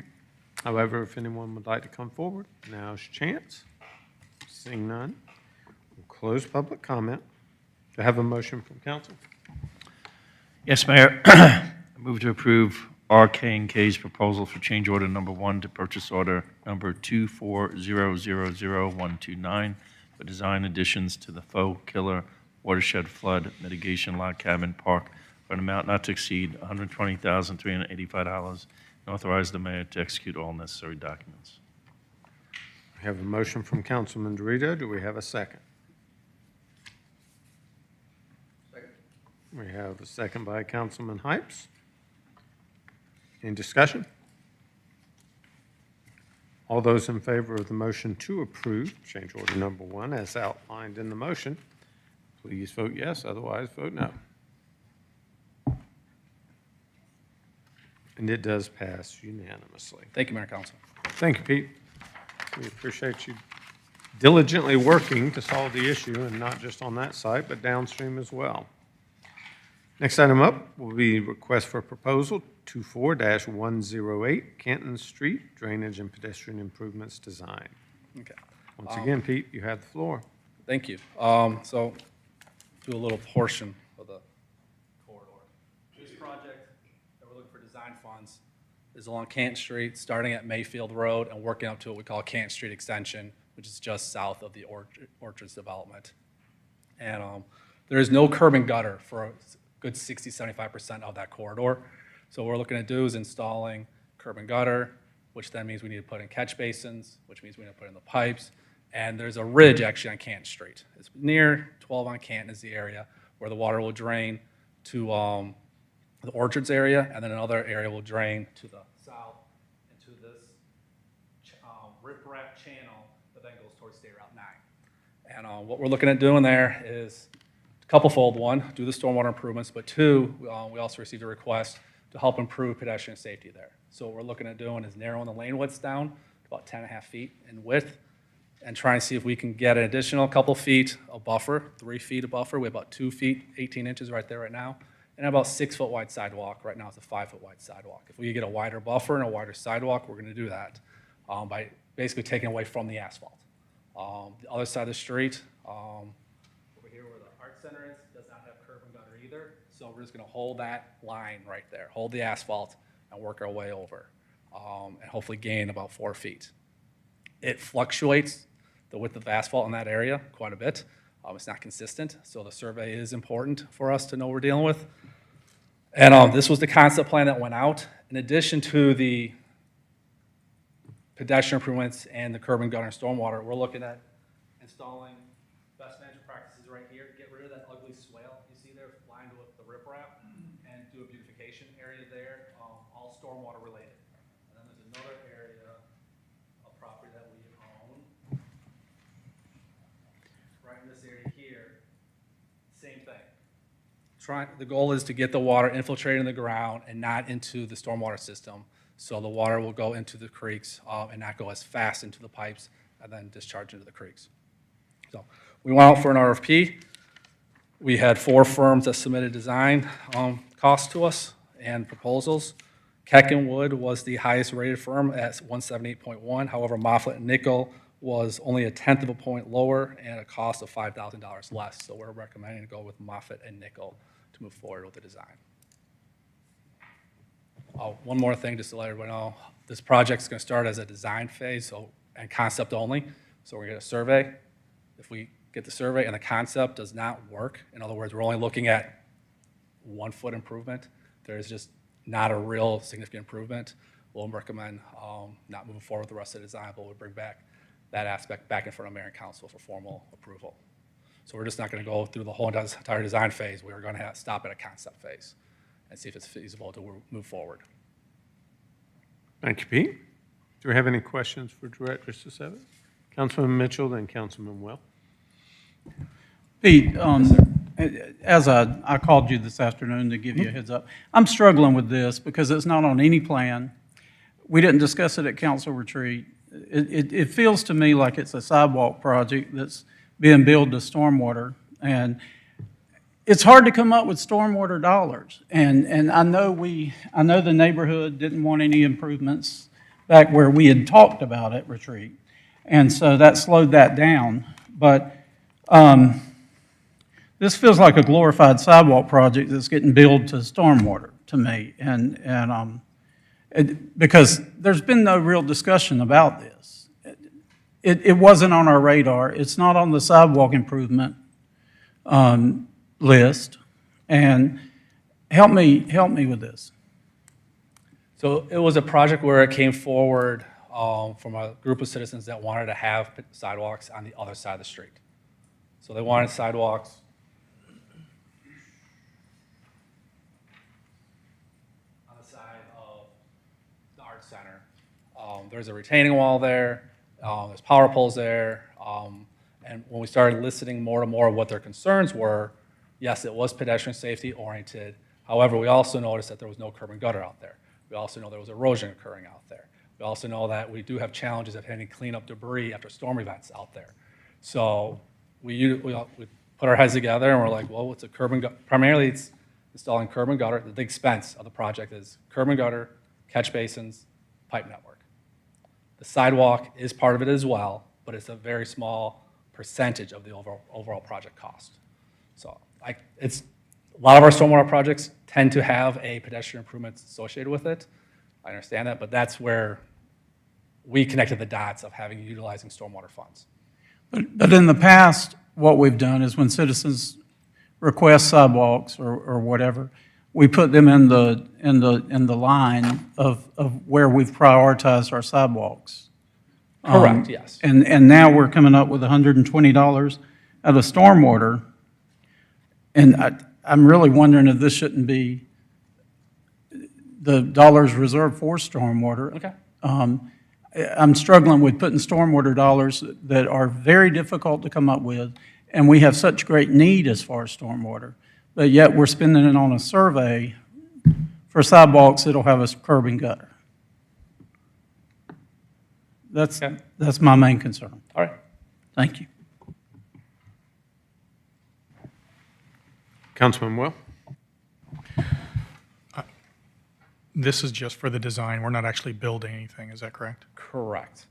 However, if anyone would like to come forward, now's your chance. Seeing none, we'll close public comment. Do I have a motion from council? Yes, Mayor. I move to approve RK&K's proposal for change order number 1 to purchase order number 240000129 for design additions to the Faux Killer Watershed Flood Mitigation Log Cabin Park for an amount not to exceed $120,385 and authorize the mayor to execute all necessary documents. We have a motion from Councilman Dorito. Do we have a second? We have a second by Councilman Hypes. Any discussion? All those in favor of the motion to approve change order number 1 as outlined in the motion, please vote yes, otherwise vote no. And it does pass unanimously. Thank you, Mayor and Council. Thank you, Pete. We appreciate you diligently working to solve the issue, and not just on that site, but downstream as well. Next item up will be request for proposal 24-108 Canton Street Drainage and Pedestrian Improvements Design. Okay. Once again, Pete, you have the floor. Thank you. So, do a little portion of the corridor. This project that we're looking for design funds is along Canton Street, starting at Mayfield Road and working up to what we call Canton Street Extension, which is just south of the Orchards development. And there is no curb and gutter for a good 60-75% of that corridor. So what we're looking to do is installing curb and gutter, which then means we need to put in catch basins, which means we need to put in the pipes. And there's a ridge actually on Canton Street. It's near 12 on Canton is the area where the water will drain to the Orchards area, and then another area will drain to the south into this riprap channel that then goes towards State Route 9. And what we're looking at doing there is a couple-fold. One, do the stormwater improvements, but two, we also received a request to help improve pedestrian safety there. So what we're looking at doing is narrowing the lane widths down to about 10.5 feet in width, and try and see if we can get an additional couple feet of buffer, 3 feet of buffer. We have about 2 feet, 18 inches right there right now, and about 6 foot wide sidewalk. Right now it's a 5 foot wide sidewalk. If we could get a wider buffer and a wider sidewalk, we're gonna do that by basically taking away from the asphalt. The other side of the street, over here where the art center is, does not have curb and gutter either. So we're just gonna hold that line right there, hold the asphalt and work our way over, and hopefully gain about 4 feet. It fluctuates the width of asphalt in that area quite a bit. It's not consistent, so the survey is important for us to know what we're dealing with. And this was the concept plan that went out. In addition to the pedestrian improvements and the curb and gutter and stormwater, we're looking at installing best management practices right here. Get rid of that ugly swale you see there lined with the riprap and do a beautification area there, all stormwater related. And then there's another area of property that we own. Right in this area here, same thing. The goal is to get the water infiltrated in the ground and not into the stormwater system. So the water will go into the creeks and not go as fast into the pipes and then discharge into the creeks. So we went out for an RFP. We had 4 firms that submitted design costs to us and proposals. Keck and Wood was the highest rated firm at 178.1. However, Moffett and Nickel was only a 1/10 of a point lower and a cost of $5,000 less. So we're recommending to go with Moffett and Nickel to move forward with the design. One more thing, just to let everybody know, this project's going to start as a design phase and concept only. So we're going to get a survey. If we get the survey and the concept does not work, in other words, we're only looking at 1 foot improvement, there's just not a real significant improvement, we'll recommend not moving forward with the rest of the design, but we'll bring back that aspect back in front of Mayor and Council for formal approval. So we're just not going to go through the whole entire design phase. We're going to stop at a concept phase and see if it's feasible to move forward. Thank you, Pete. Do we have any questions for Director Sisevich? Councilman Mitchell, then Councilman Well. Pete, as I called you this afternoon to give you a heads up, I'm struggling with this because it's not on any plan. We didn't discuss it at council retreat. It feels to me like it's a sidewalk project that's being billed to stormwater, and it's hard to come up with stormwater dollars. And I know the neighborhood didn't want any improvements back where we had talked about at retreat, and so that slowed that down. But this feels like a glorified sidewalk project that's getting billed to stormwater to me, because there's been no real discussion about this. It wasn't on our radar. It's not on the sidewalk improvement list. And help me with this. So it was a project where it came forward from a group of citizens that wanted to have sidewalks on the other side of the street. So they wanted sidewalks on the side of the Art Center. There's a retaining wall there, there's power poles there, and when we started listening more and more of what their concerns were, yes, it was pedestrian safety oriented. However, we also noticed that there was no curb and gutter out there. We also know there was erosion occurring out there. We also know that we do have challenges of having to clean up debris after storm events out there. So we put our heads together and we're like, well, what's a curb and gutter? Primarily, it's installing curb and gutter. The expense of the project is curb and gutter, catch basins, pipe network. The sidewalk is part of it as well, but it's a very small percentage of the overall project cost. So it's a lot of our stormwater projects tend to have a pedestrian improvement associated with it. I understand that, but that's where we connected the dots of utilizing stormwater funds. But in the past, what we've done is when citizens request sidewalks or whatever, we put them in the line of where we've prioritized our sidewalks. Correct, yes. And now we're coming up with $120 out of stormwater. And I'm really wondering if this shouldn't be the dollars reserved for stormwater. Okay. I'm struggling with putting stormwater dollars that are very difficult to come up with, and we have such great need as far as stormwater, but yet we're spending it on a survey for sidewalks that'll have a curb and gutter. That's my main concern. All right. Thank you. Councilman Will? This is just for the design. We're not actually building anything, is that correct? Correct.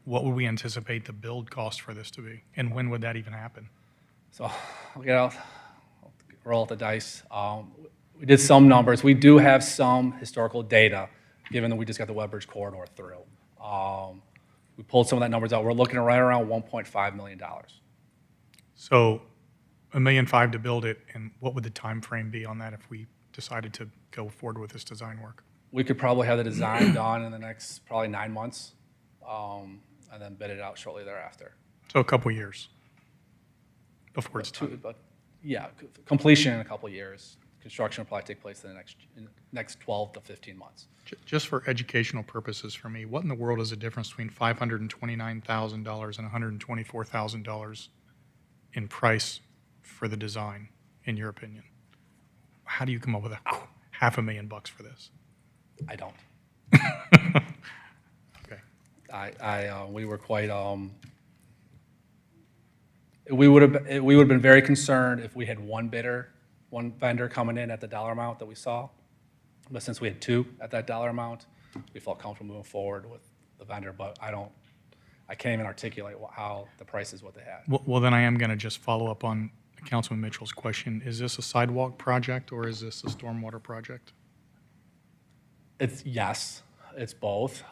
What would we anticipate the build cost for this to be? And when would that even happen? So I'll roll the dice. We did some numbers. We do have some historical data, given that we just got the Woodbridge corridor through. We pulled some of that numbers out. We're looking at right around $1.5 million. So $1.5 million to build it, and what would the time frame be on that if we decided to go forward with this design work? We could probably have the design done in the next probably 9 months, and then bid it out shortly thereafter. So a couple years before it's done. But yeah, completion in a couple years. Construction will probably take place in the next 12 to 15 months. Just for educational purposes for me, what in the world is the difference between $529,000 and $124,000 in price for the design, in your opinion? How do you come up with $500,000 for this? I don't. Okay. We were quite. We would have been very concerned if we had one vendor coming in at the dollar amount that we saw. But since we had two at that dollar amount, we felt comfortable moving forward with the vendor. But I can't even articulate how the price is what they had. Well, then I am going to just follow up on Councilman Mitchell's question. Is this a sidewalk project or is this a stormwater project? Yes, it's both.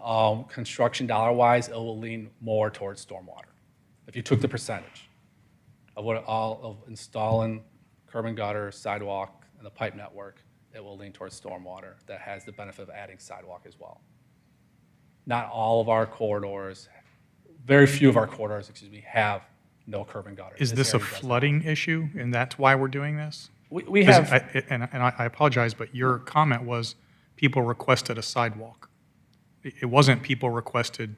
Construction dollar-wise, it will lean more towards stormwater. If you took the percentage of installing curb and gutter, sidewalk, and the pipe network, it will lean towards stormwater. That has the benefit of adding sidewalk as well. Not all of our corridors, very few of our corridors, have no curb and gutter. Is this a flooding issue, and that's why we're doing this? We have. I apologize, but your comment was people requested a sidewalk. It wasn't people requested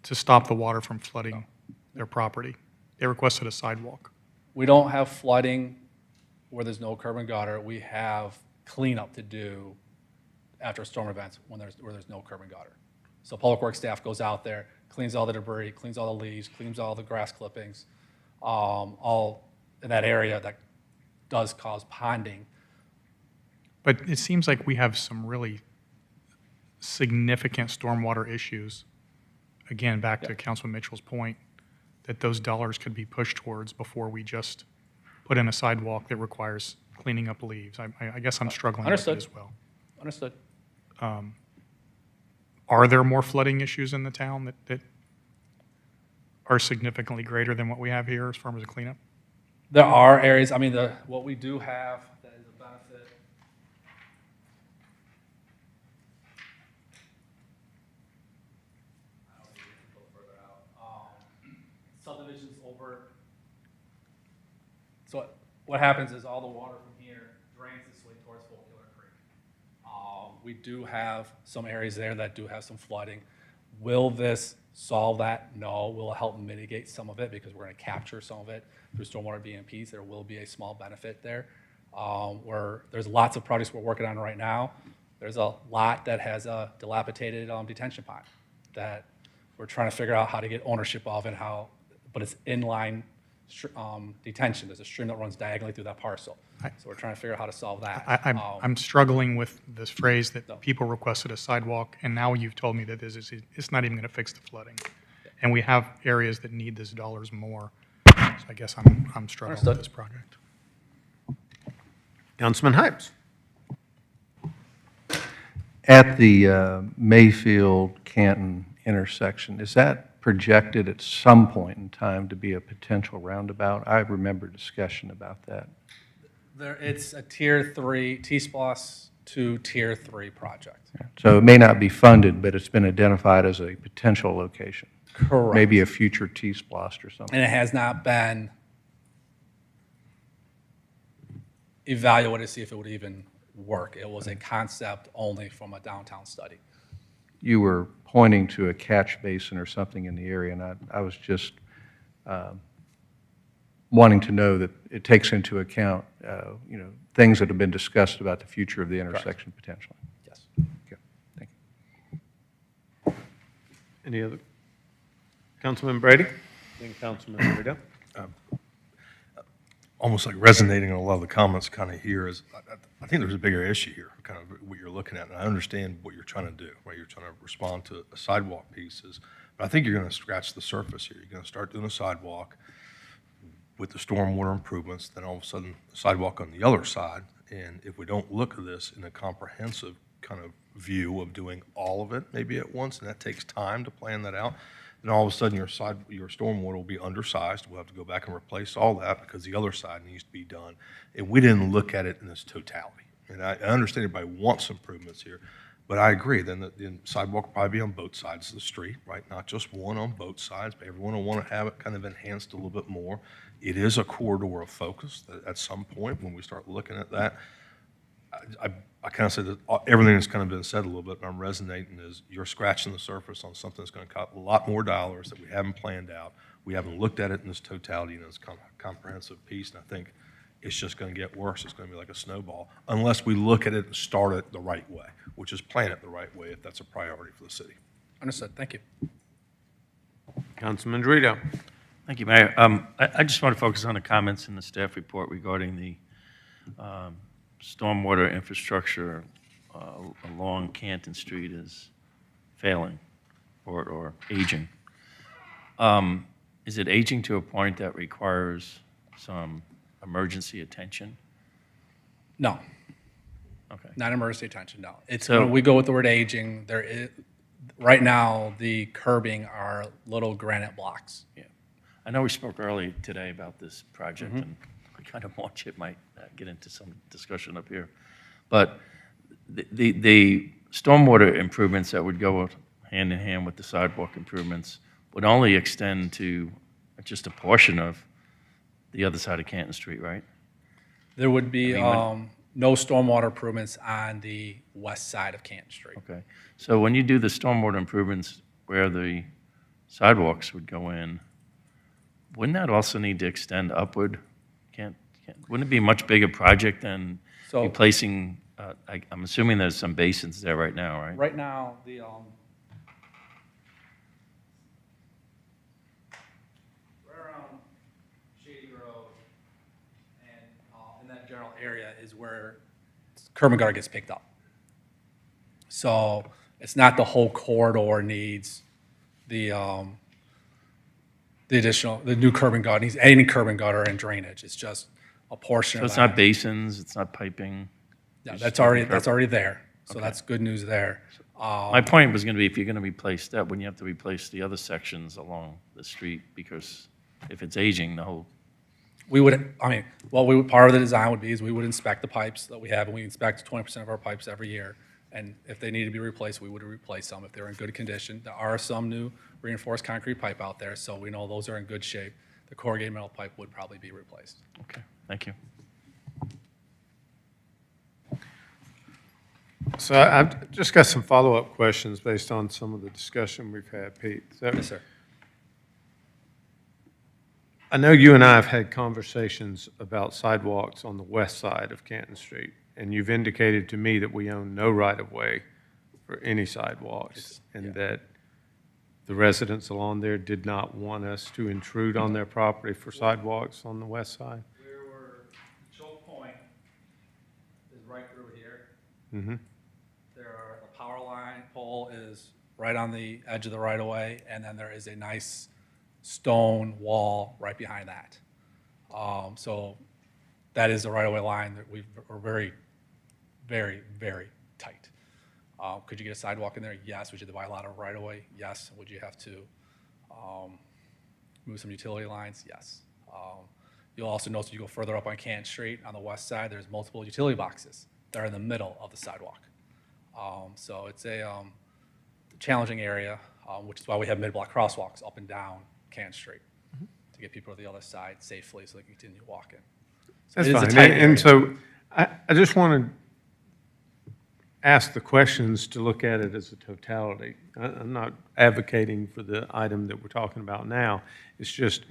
to stop the water from flooding their property. They requested a sidewalk. We don't have flooding where there's no curb and gutter. We have cleanup to do after storm events where there's no curb and gutter. So public works staff goes out there, cleans all the debris, cleans all the leaves, cleans all the grass clippings, all in that area that does cause ponding. But it seems like we have some really significant stormwater issues. Again, back to Councilman Mitchell's point, that those dollars could be pushed towards before we just put in a sidewalk that requires cleaning up leaves. I guess I'm struggling with it as well. Understood. Are there more flooding issues in the town that are significantly greater than what we have here as far as a cleanup? There are areas, what we do have that is a benefit So what happens is all the water from here drains this way towards Folkiller Creek. We do have some areas there that do have some flooding. Will this solve that? No. Will it help mitigate some of it because we're going to capture some of it through stormwater BMPs? There will be a small benefit there. There's lots of projects we're working on right now. There's a lot that has a dilapidated detention pond that we're trying to figure out how to get ownership of and how, but it's inline detention. There's a stream that runs diagonally through that parcel. So we're trying to figure out how to solve that. I'm struggling with this phrase that people requested a sidewalk, and now you've told me that it's not even going to fix the flooding. And we have areas that need this dollars more. So I guess I'm struggling with this project. Councilman Hypes. At the Mayfield-Canton intersection, is that projected at some point in time to be a potential roundabout? I remember discussion about that. It's a Tier 3, T-SPLOS to Tier 3 project. So it may not be funded, but it's been identified as a potential location. Correct. Maybe a future T-SPLOS or something. And it has not been evaluated to see if it would even work. It was a concept only from a downtown study. You were pointing to a catch basin or something in the area, and I was just wanting to know that it takes into account, things that have been discussed about the future of the intersection potentially. Yes. Okay, thank you. Any other? Councilman Brady? Then Councilman Riddell. Almost like resonating on a lot of the comments kind of here is, I think there's a bigger issue here, kind of what you're looking at. And I understand what you're trying to do, right? You're trying to respond to a sidewalk pieces. But I think you're going to scratch the surface here. You're going to start doing a sidewalk with the stormwater improvements, then all of a sudden the sidewalk on the other side. And if we don't look at this in a comprehensive kind of view of doing all of it maybe at once, and that takes time to plan that out, then all of a sudden your stormwater will be undersized. We'll have to go back and replace all that because the other side needs to be done. And we didn't look at it in its totality. And I understand everybody wants improvements here, but I agree. Then the sidewalk will probably be on both sides of the street, right? Not just one on both sides, but everyone will want to have it kind of enhanced a little bit more. It is a corridor of focus that at some point when we start looking at that. I kind of said that everything that's kind of been said a little bit, but I'm resonating is you're scratching the surface on something that's going to cost a lot more dollars that we haven't planned out. We haven't looked at it in this totality and this comprehensive piece, and I think it's just going to get worse. It's going to be like a snowball unless we look at it and start it the right way, which is plan it the right way if that's a priority for the city. Understood. Thank you. Councilman Dorito. Thank you, Mayor. I just want to focus on the comments in the staff report regarding the stormwater infrastructure along Canton Street is failing or aging. Is it aging to a point that requires some emergency attention? No. Okay. Not emergency attention, no. It's So- when we go with the word aging, there is, right now, the curbing are little granite blocks. Yeah. I know we spoke earlier today about this project, and I kind of want you might get into some discussion up here. But the stormwater improvements that would go hand in hand with the sidewalk improvements would only extend to just a portion of the other side of Canton Street, right? There would be I mean, no stormwater improvements on the west side of Canton Street. Okay. So when you do the stormwater improvements where the sidewalks would go in, wouldn't that also need to extend upward? Wouldn't it be a much bigger project than So- replacing, I'm assuming there's some basins there right now, right? Right now, the right around Shady Road and in that general area is where curb and gutter gets picked up. So it's not the whole corridor needs the new curb and gutter, needs any curb and gutter and drainage. It's just a portion So of it's that. not basins, it's not piping? Yeah, it's that's just already there. So Okay. that's good news there. My point was going to be, if you're going to replace that, wouldn't you have to replace the other sections along the street? Because if it's aging, the whole, We would, I mean, part of the design would be is we would inspect the pipes that we have, and we inspect 20% of our pipes every year. And if they need to be replaced, we would replace them if they're in good condition. There are some new reinforced concrete pipe out there, so we know those are in good shape. the corrugated metal pipe would probably be replaced. Okay, thank you. So I've just got some follow-up questions based on some of the discussion we've had, Pete. So Yes, sir. I know you and I have had conversations about sidewalks on the west side of Canton Street, and you've indicated to me that we own no right-of-way for any sidewalks, and that the residents along there did not want us to intrude on their property for sidewalks on the west side? Where we're, choke point is right through here. Mm-hmm. There are, the power line pole is right on the edge of the right of way, and then there is a nice stone wall right behind that. So that is the right of way line that we're very, very, very tight. Could you get a sidewalk in there? Yes. Would you have to buy a lot of right of way? Yes. Would you have to move some utility lines? Yes. You'll also notice if you go further up on Canton Street on the west side, there's multiple utility boxes that are in the middle of the sidewalk. So it's a challenging area, which is why we have mid-block crosswalks up and down Canton Street to get people to the other side safely so they can continue walking. So That's it is a fine. tight And area. so I just want to ask the questions to look at it as a totality. I'm not advocating for the item that we're talking about now. It's just,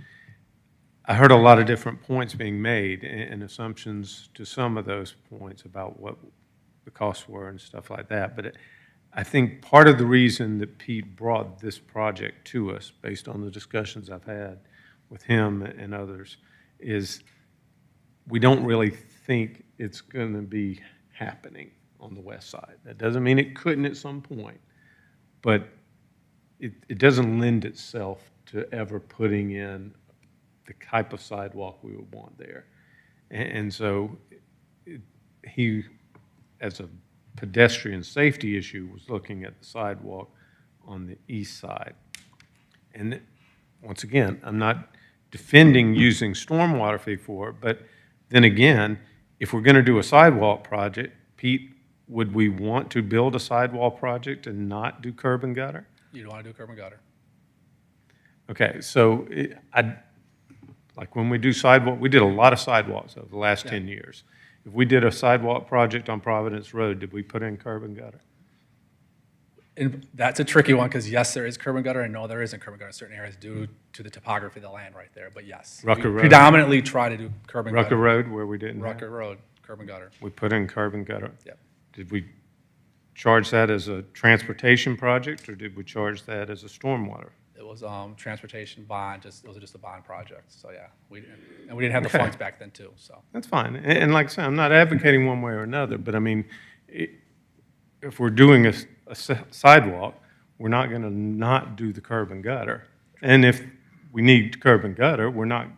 I heard a lot of different points being made and assumptions to some of those points about what the costs were and stuff like that. But I think part of the reason that Pete brought this project to us, based on the discussions I've had with him and others, is we don't really think it's going to be happening on the west side. That doesn't mean it couldn't at some point, but it doesn't lend itself to ever putting in the type of sidewalk we would want there. And so he, as a pedestrian safety issue, was looking at the sidewalk on the east side. And once again, I'm not defending using stormwater fee for it, but then again, if we're going to do a sidewalk project, Pete, would we want to build a sidewalk project and not do curb and gutter? You don't want to do curb and gutter. Okay, so like when we do sidewalk, we did a lot of sidewalks over the last 10 years. If we did a sidewalk project on Providence Road, did we put in curb and gutter? And that's a tricky one because yes, there is curb and gutter, and no, there isn't curb and gutter in certain areas due to the topography of the land right there. But yes, Rucker we Road. predominantly try to do curb and Rucker gutter. Road, where we didn't have? Rucker Road, curb and gutter. We put in curb and gutter. Yep. Did we charge that as a transportation project, or did we charge that as a stormwater? It was transportation bond. Those are just a bond project. So yeah, we didn't have the Okay. funds back then too. So That's fine. And like I said, I'm not advocating one way or another, but I mean, if we're doing a sidewalk, we're not going to not do the curb and gutter. And if we need curb and gutter, we're not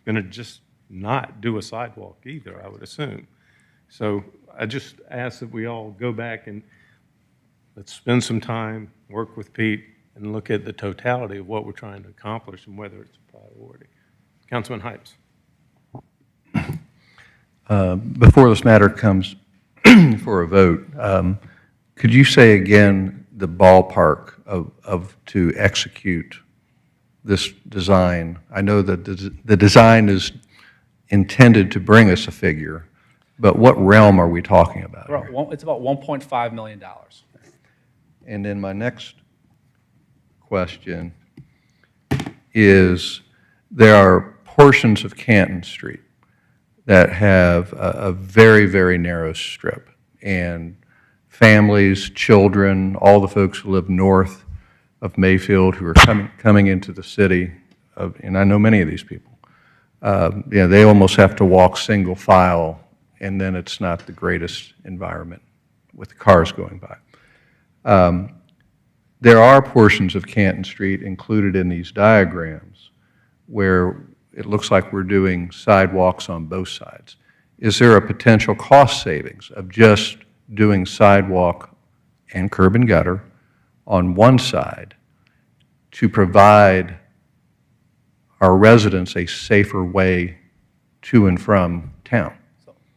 going to just not do a sidewalk either, I would assume. So I just ask that we all go back and let's spend some time, work with Pete, and look at the totality of what we're trying to accomplish and whether it's a priority. Councilman Hypes. Before this matter comes for a vote, could you say again the ballpark to execute this design? I know that the design is intended to bring us a figure, but what realm are we talking about here? it's about $1.5 million. And then my next question is, there are portions of Canton Street that have a very, very narrow strip, and families, children, all the folks who live north of Mayfield who are coming into the city, and I know many of these people, they almost have to walk single file, and then it's not the greatest environment with the cars going by. There are portions of Canton Street included in these diagrams where it looks like we're doing sidewalks on both sides. Is there a potential cost savings of just doing sidewalk and curb and gutter on one side to provide our residents a safer way to and from town?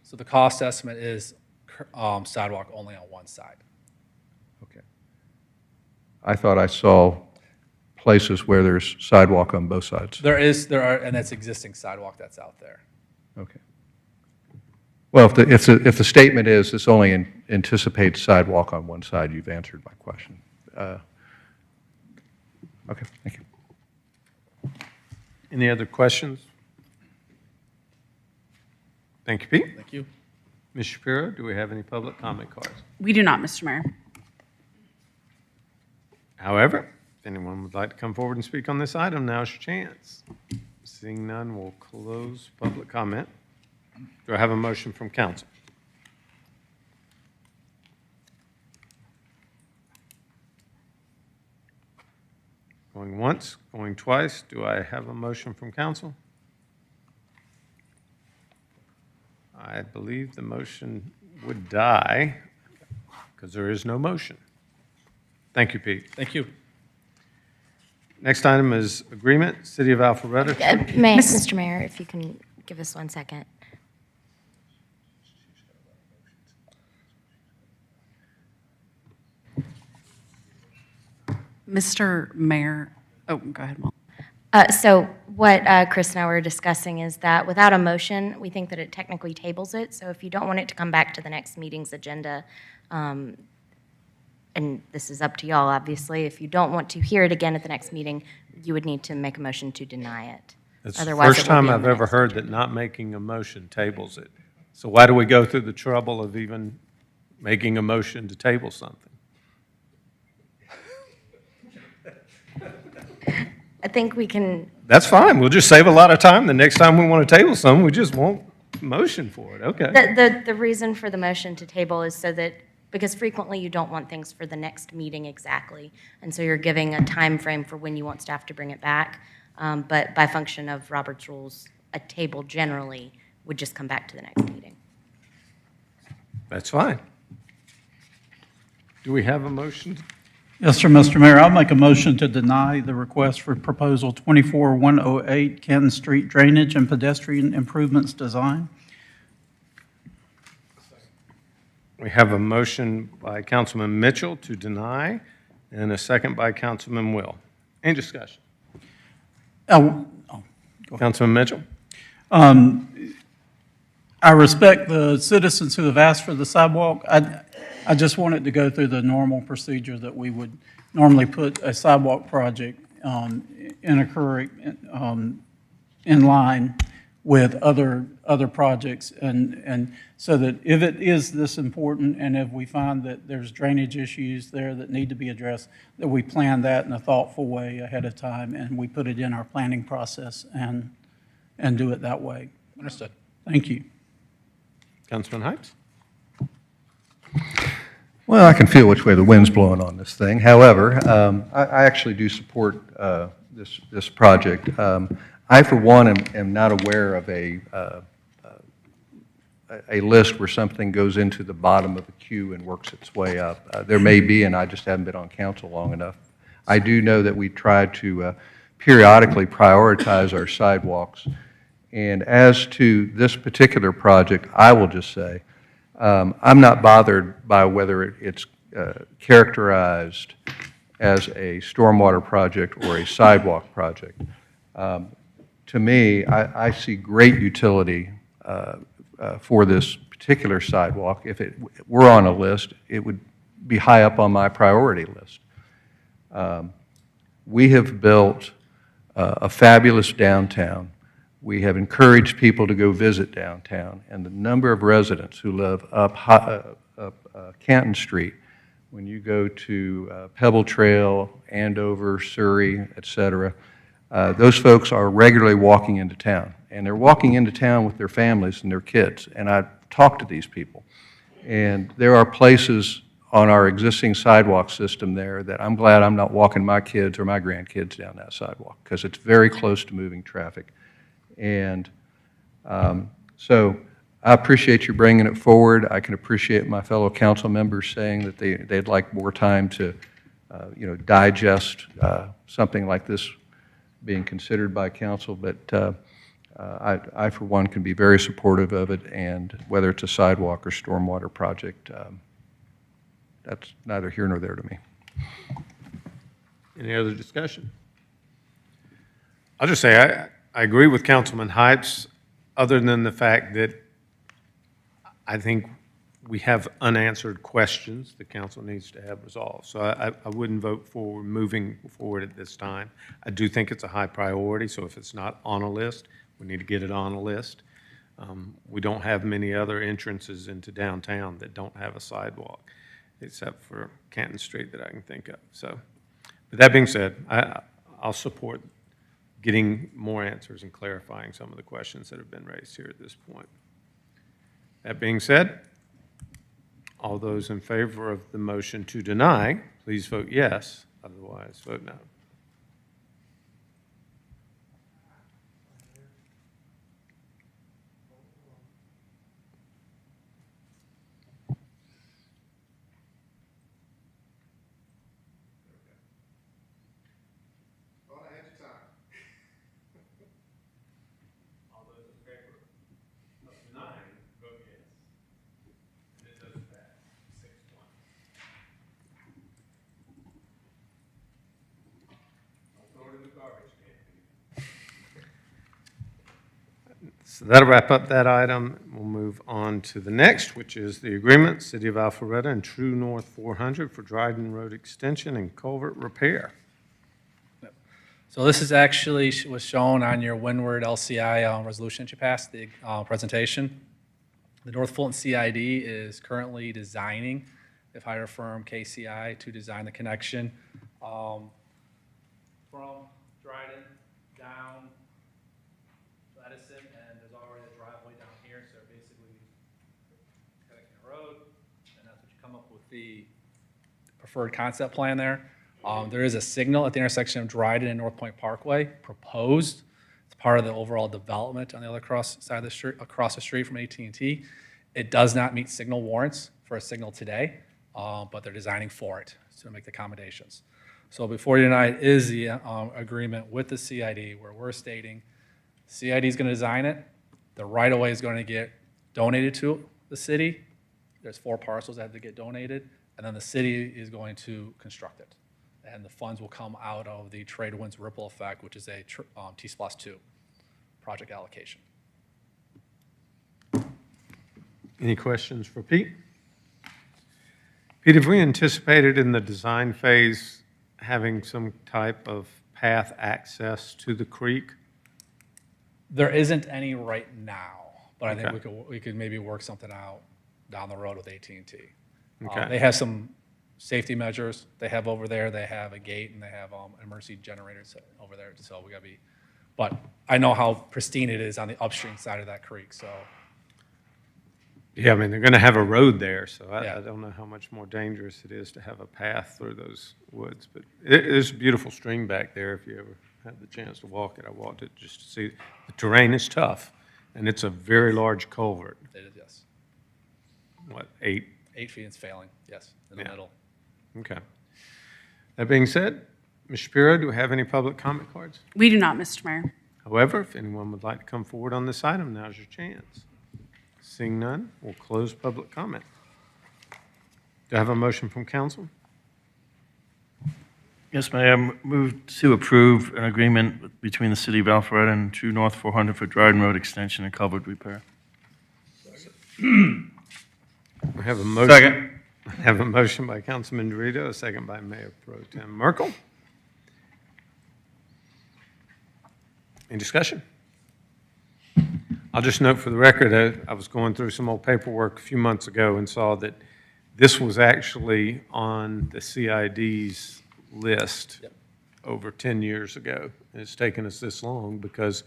So the cost estimate is sidewalk only on one side. Okay. I thought I saw places where there's sidewalk on both sides? There are, and that's existing sidewalk that's out there. Okay. Well, if the statement is this only anticipates sidewalk on one side, you've answered my question. Okay, thank you. Any other questions? Thank you, Pete. Thank you. Ms. Shapiro, do we have any public comment cards? We do not, Mr. Mayor. However, if anyone would like to come forward and speak on this item, now's your chance. Seeing none, we'll close public comment. Do I have a motion from council? Going once, going twice. Do I have a motion from council? I believe the motion would die because there is no motion. Thank you, Pete. Thank you. Next item is agreement, City of Alpharetta. Mr. Mayor, if you can give us 1 second. Mr. Mayor, oh, go ahead, Molly. So what Chris and I were discussing is that without a motion, we think that it technically tables it. So if you don't want it to come back to the next meeting's agenda, and this is up to y'all, obviously, if you don't want to hear it again at the next meeting, you would need to make a motion to deny it. It's the Otherwise, first it will time be on I've the ever next heard that not making a motion tables it. So why do we go through the trouble of even making a motion to table something? I think we can, That's fine. We'll just save a lot of time. The next time we want to table something, we just won't motion for it. Okay. the reason for the motion to table is so that, because frequently you don't want things for the next meeting exactly. And so you're giving a time frame for when you want staff to bring it back. But by function of Robert's rules, a table generally would just come back to the next meeting. That's fine. Do we have a motion? Yes, sir, Mr. Mayor. I'll make a motion to deny the request for proposal 24108, Canton Street Drainage and Pedestrian Improvements Design. We have a motion by Councilman Mitchell to deny and a second by Councilman Will. Any discussion? Councilman Mitchell? I respect the citizens who have asked for the sidewalk. I just want it to go through the normal procedure that we would normally put a sidewalk project in line with other projects. And so that if it is this important and if we find that there's drainage issues there that need to be addressed, that we plan that in a thoughtful way ahead of time and we put it in our planning process and do it that way. Understood. Thank you. Councilman Heights? Well, I can feel which way the wind's blowing on this thing. However, I actually do support this project. I, for one, am not aware of a list where something goes into the bottom of the queue and works its way up. There may be, and I just haven't been on council long enough. I do know that we try to periodically prioritize our sidewalks. And as to this particular project, I will just say, I'm not bothered by whether it's characterized as a stormwater project or a sidewalk project. To me, I see great utility for this particular sidewalk. If it were on a list, it would be high up on my priority list. We have built a fabulous downtown. We have encouraged people to go visit downtown, and the number of residents who live up Canton Street, when you go to Pebble Trail, Andover, Surrey, et cetera, those folks are regularly walking into town, and they're walking into town with their families and their kids, and I talk to these people. And there are places on our existing sidewalk system there that I'm glad I'm not walking my kids or my grandkids down that sidewalk, because it's very close to moving traffic. And so I appreciate you bringing it forward. I can appreciate my fellow council members saying that they'd like more time to, digest something like this being considered by council. But I, for one, can be very supportive of it. And whether it's a sidewalk or stormwater project, that's neither here nor there to me. Any other discussion? I'll just say, I agree with Councilman Heitz, other than the fact that I think we have unanswered questions the council needs to have resolved. So I wouldn't vote for moving forward at this time. I do think it's a high priority, so if it's not on a list, we need to get it on a list. We don't have many other entrances into downtown that don't have a sidewalk, except for Canton Street that I can think of. So, but that being said, I'll support getting more answers and clarifying some of the questions that have been raised here at this point. That being said, all those in favor of the motion to deny, please vote yes. Otherwise, vote no. So that'll wrap up that item. We'll move on to the next, which is the agreement, City of Alpharetta and True North 400 for Dryden Road Extension and Culvert Repair. So this is actually was shown on your Windward LCI resolution that you passed, the presentation. The North Fulton CID is currently designing, they've hired a firm, KCI, to design the connection from Dryden down Edison, and there's already a driveway down here, so basically connecting a road, and that's what you come up with the preferred concept plan there. There is a signal at the intersection of Dryden and North Point Parkway proposed. It's part of the overall development on the other side of the street, across the street from AT&T. It does not meet signal warrants for a signal today, but they're designing for it to make the accommodations. So before you tonight is the agreement with the CID where we're stating CID is going to design it. The right-of-way is going to get donated to the city. There's 4 parcels that have to get donated, and then the city is going to construct it. And the funds will come out of the Trade Winds Ripple Effect, which is a T+2 project allocation. Any questions for Pete? Pete, have we anticipated in the design phase having some type of path access to the creek? There isn't any right now, but I think Okay. we could maybe work something out down the road with AT&T. Okay. They have some safety measures they have over there. They have a gate and they have emergency generators over there. So we got to be, but I know how pristine it is on the upstream side of that creek. So Yeah, I mean, they're going to have a road there, so Yeah. I don't know how much more dangerous it is to have a path through those woods. But it is a beautiful stream back there if you ever had the chance to walk it. I walked it just to see. The terrain is tough, and it's a very large culvert. it is, yes. What, 8? 8 feet is failing, yes, in the Yeah. middle. Okay. That being said, Ms. Shapiro, do we have any public comment cards? We do not, Mr. Mayor. However, if anyone would like to come forward on this item, now's your chance. Seeing none, we'll close public comment. Do I have a motion from council? Yes, Mayor, move to approve an agreement between the City of Alpharetta and True North 400 for Dryden Road Extension and Culvert Repair. We have a motion. Second. I have a motion by Councilman Dorito, a second by Mayor Pro Tem Merkel. Any discussion? I'll just note for the record, I was going through some old paperwork a few months ago and saw that this was actually on the CID's list over 10 years ago. And it's taken us this long because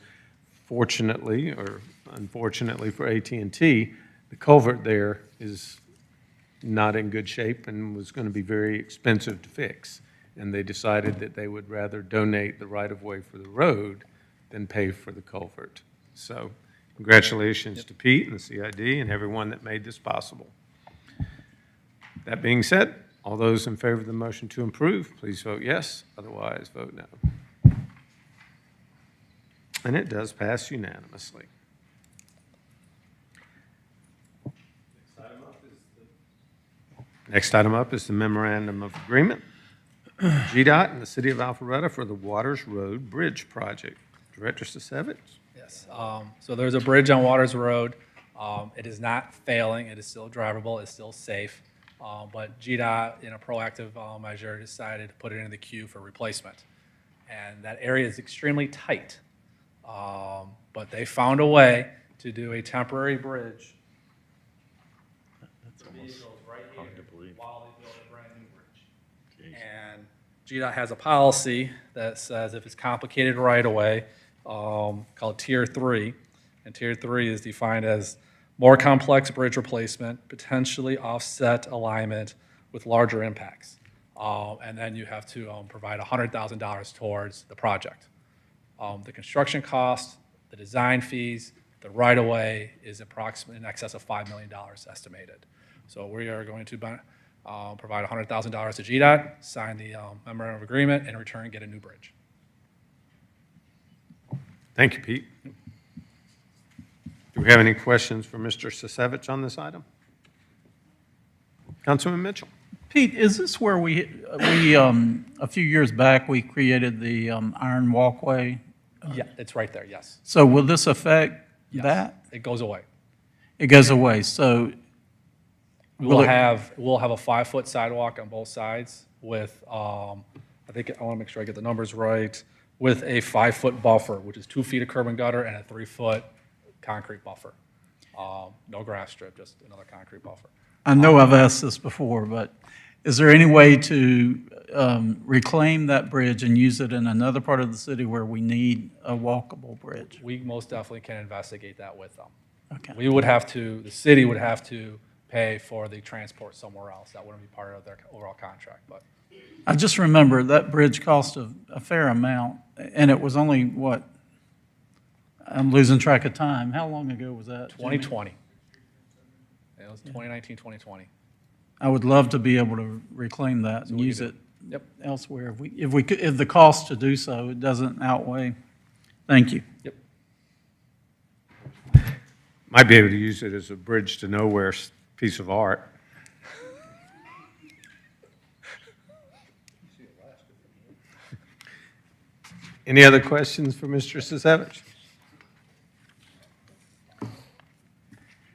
fortunately, or unfortunately for AT&T, the culvert there is not in good shape and was going to be very expensive to fix. And they decided that they would rather donate the right-of-way for the road than pay for the culvert. So congratulations to Pete and the CID and everyone that made this possible. That being said, all those in favor of the motion to approve, please vote yes. Otherwise, vote no. And it does pass unanimously. Next item up is the memorandum of agreement, GDOT and the City of Alpharetta for the Waters Road Bridge Project. Director Sisevich. Yes, so there's a bridge on Waters Road. It is not failing, it is still drivable, it's still safe. But GDOT, in a proactive measure, decided to put it in the queue for replacement. And that area is extremely tight. But they found a way to do a temporary bridge. That's almost hard to believe. While they build a brand new bridge. And GDOT has a policy that says if it's complicated right away, called Tier 3, and Tier 3 is defined as more complex bridge replacement, potentially offset alignment with larger impacts. And then you have to provide $100,000 towards the project. The construction cost, the design fees, the right-of-way is approximately in excess of $5 million estimated. So we are going to provide $100,000 to GDOT, sign the memorandum of agreement, and in return get a new bridge. Thank you, Pete. Do we have any questions for Mr. Sisevich on this item? Councilman Mitchell. Pete, is this where we a few years back, we created the iron walkway? Yeah, it's right there, yes. So will this affect Yes. that? It goes away. It goes away, so We'll have a 5-foot sidewalk on both sides with, I think, I want to make sure I get the numbers right, with a 5-foot buffer, which is 2 feet of curb and gutter and a 3-foot concrete buffer. No grass strip, just another concrete buffer. I know I've asked this before, but is there any way to reclaim that bridge and use it in another part of the city where we need a walkable bridge? We most definitely can investigate that with them. Okay. We would have to, the city would have to pay for the transport somewhere else. That wouldn't be part of their overall contract, but. I just remember that bridge cost a fair amount, and it was only, what? I'm losing track of time. How long ago was that? 2020. It was 2019, 2020. I would love to be able to reclaim that and we use can it Yep. elsewhere. If we could, if the cost to do so, it doesn't outweigh. Thank you. Yep. Might be able to use it as a bridge to nowhere piece of art. Any other questions for Mr. Sisevich?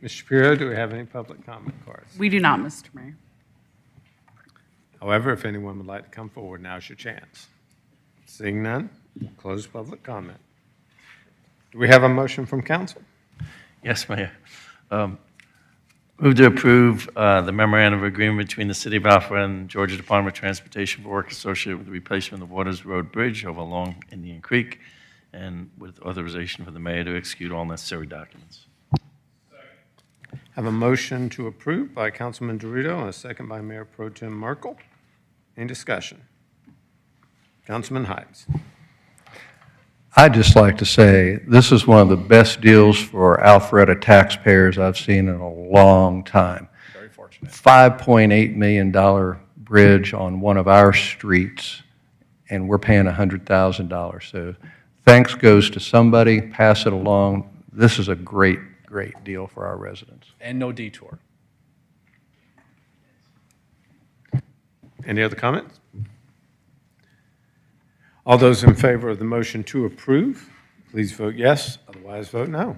Ms. Shapiro, do we have any public comment cards? We do not, Mr. Mayor. However, if anyone would like to come forward, now's your chance. Seeing none, we'll close public comment. Do we have a motion from council? Yes, Mayor. Move to approve the memorandum of agreement between the City of Alpharetta and Georgia Department of Transportation for work associated with the replacement of the Waters Road Bridge over along Indian Creek, and with authorization for the mayor to execute all necessary documents. Have a motion to approve by Councilman Dorito and a second by Mayor Pro Tem Merkel. Any discussion? Councilman Hides. I'd just like to say, this is one of the best deals for Alpharetta taxpayers I've seen in a long time. Very fortunate. $5.8 million bridge on one of our streets, and we're paying $100,000. So thanks goes to somebody, pass it along. This is a great, great deal for our residents. And no detour. Any other comments? All those in favor of the motion to approve, please vote yes. Otherwise, vote no.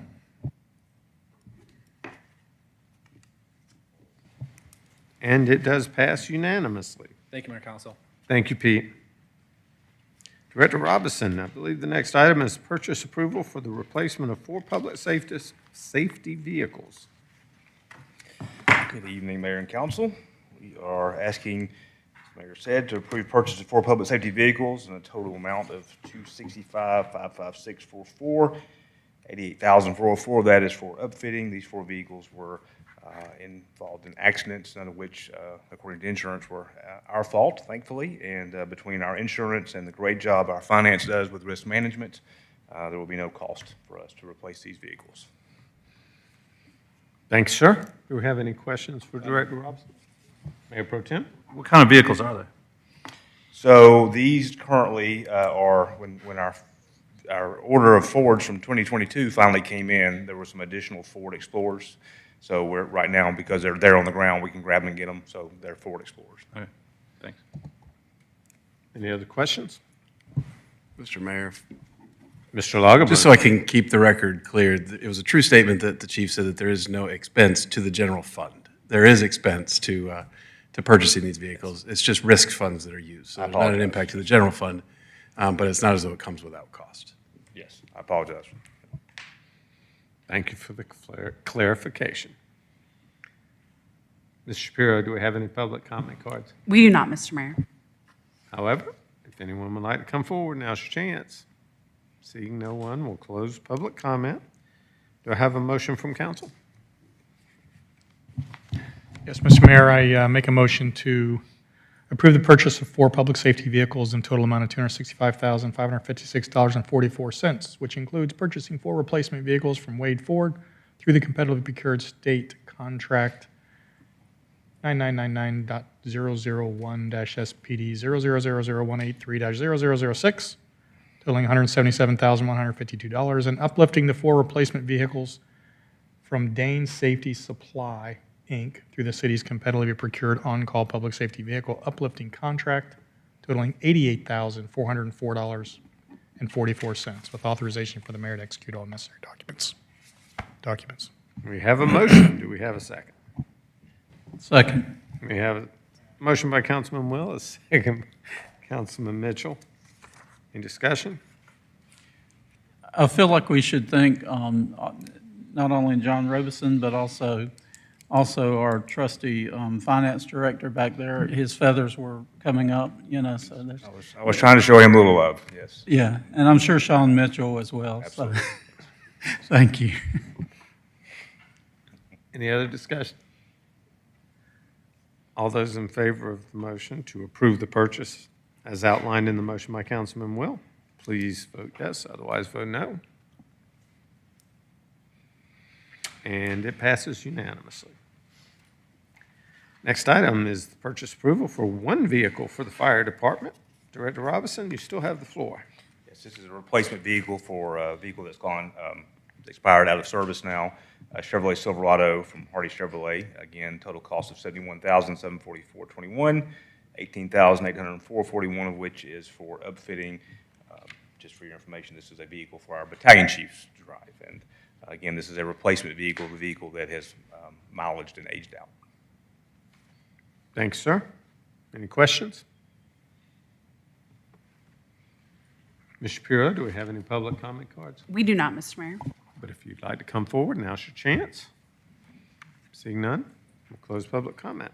And it does pass unanimously. Thank you, Mayor Council. Thank you, Pete. Director Robinson, I believe the next item is purchase approval for the replacement of 4 public safety vehicles. Good evening, Mayor and Council. We are asking, as the Mayor said, to approve purchase of 4 public safety vehicles in a total amount of $265,55644. $88,404 of that is for upfitting. These 4 vehicles were involved in accidents, none of which, according to insurance, were our fault, thankfully. And between our insurance and the great job our finance does with risk management, there will be no cost for us to replace these vehicles. Thanks, sir. Do we have any questions for Director Robinson? Mayor Pro Tem? What kind of vehicles are they? So these currently are, when our order of Fords from 2022 finally came in, there were some additional Ford Explorers. So we're right now, because they're there on the ground, we can grab them and get them. So they're Ford Explorers. Okay, thanks. Any other questions? Mr. Mayor, Mr. Lagerbird. Just so I can keep the record clear, it was a true statement that the chief said that there is no expense to the general fund. There is expense to purchasing these vehicles. It's just risk funds that are used. So there's not an impact to the general fund, but it's not as though it comes without cost. Yes, I apologize. Thank you for the clarification. Ms. Shapiro, do we have any public comment cards? We do not, Mr. Mayor. However, if anyone would like to come forward, now's your chance. Seeing no one, we'll close public comment. Do I have a motion from council? Yes, Mr. Mayor, I make a motion to approve the purchase of 4 public safety vehicles in total amount of $265,556.44, which includes purchasing 4 replacement vehicles from Wade Ford through the competitively procured state contract 9999.001-SPD 0000183-0006, totaling $177,152, and uplifting the 4 replacement vehicles from Dane Safety Supply, Inc., through the city's competitively procured on-call public safety vehicle uplifting contract, totaling $88,404.44, with authorization for the mayor to execute all necessary documents. We have a motion. Do we have a second? Second. We have a motion by Councilman Will, a second by Councilman Mitchell. Any discussion? I feel like we should thank not only John Robeson, but also our trusty finance director back there. His feathers were coming up, so there's. I was trying to show him a little love, yes. Yeah, and I'm sure Sean Mitchell as well. Absolutely. So, thank you. Any other discussion? All those in favor of the motion to approve the purchase as outlined in the motion by Councilman Will, please vote yes, otherwise vote no. And it passes unanimously. Next item is the purchase approval for 1 vehicle for the fire department. Director Robinson, you still have the floor. Yes, this is a replacement vehicle for a vehicle that's expired out of service now. A Chevrolet Silverado from Hardy Chevrolet. Again, total cost of $71,744.21, $18,804.41 of which is for upfitting. Just for your information, this is a vehicle for our battalion chiefs to drive. And again, this is a replacement vehicle, the vehicle that has mileaged and aged out. Thanks, sir. Any questions? Ms. Shapiro, do we have any public comment cards? We do not, Mr. Mayor. But if you'd like to come forward, now's your chance. Seeing none, we'll close public comment.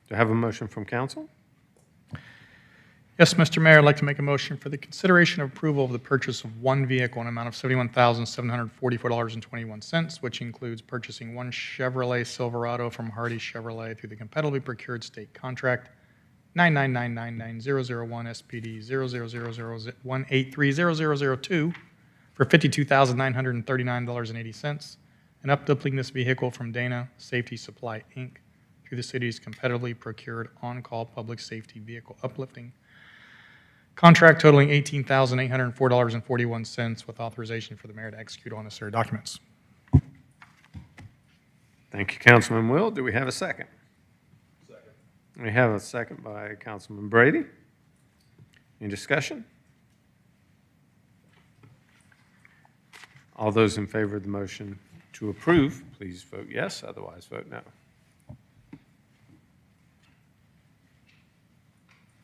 Do I have a motion from council? Yes, Mr. Mayor, I'd like to make a motion for the consideration of approval of the purchase of 1 vehicle in an amount of $71,744.21, which includes purchasing 1 Chevrolet Silverado from Hardy Chevrolet through the competitively procured state contract 99999001 SPD 00001830002 for $52,939.80, and uplifting this vehicle from Dana Safety Supply, Inc. through the city's competitively procured on-call public safety vehicle uplifting contract totaling $18,804.41 with authorization for the mayor to execute all necessary documents. Thank you, Councilman Will. Do we have a second? Second. We have a second by Councilman Brady. Any discussion? All those in favor of the motion to approve, please vote yes, otherwise vote no.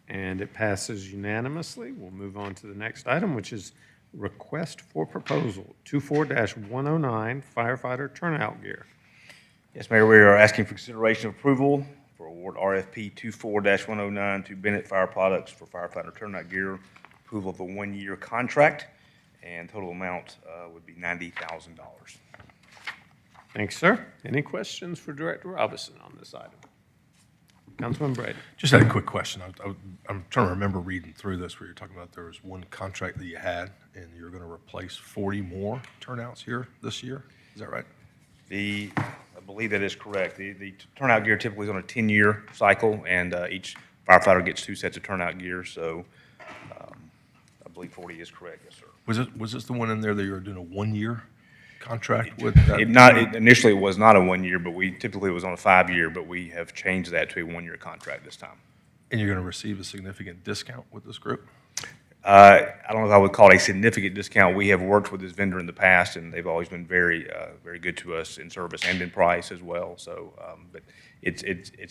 And it passes unanimously. We'll move on to the next item, which is request for proposal 24-109 firefighter turnout gear. Yes, Mayor, we are asking for consideration of approval for award RFP 24-109 to Bennett Fire Products for firefighter turnout gear, approval of a 1-year contract, and total amount would be $90,000. Thanks, sir. Any questions for Director Robinson on this item? Councilman Brady. Just had a quick question. I'm trying to remember reading through this where you're talking about there was 1 contract that you had and you're going to replace 40 more turnouts here this year. Is that right? I believe that is correct. The turnout gear typically is on a 10-year cycle, and each firefighter gets 2 sets of turnout gear, so I believe 40 is correct, yes, sir. Was this the one in there that you were doing a 1-year contract with? Initially, it was not a 1-year, but typically it was on a 5-year, but we have changed that to a 1-year contract this time. And you're going to receive a significant discount with this group? I don't know if I would call it a significant discount. We have worked with this vendor in the past, and they've always been very, very good to us in service and in price as well. So, but it's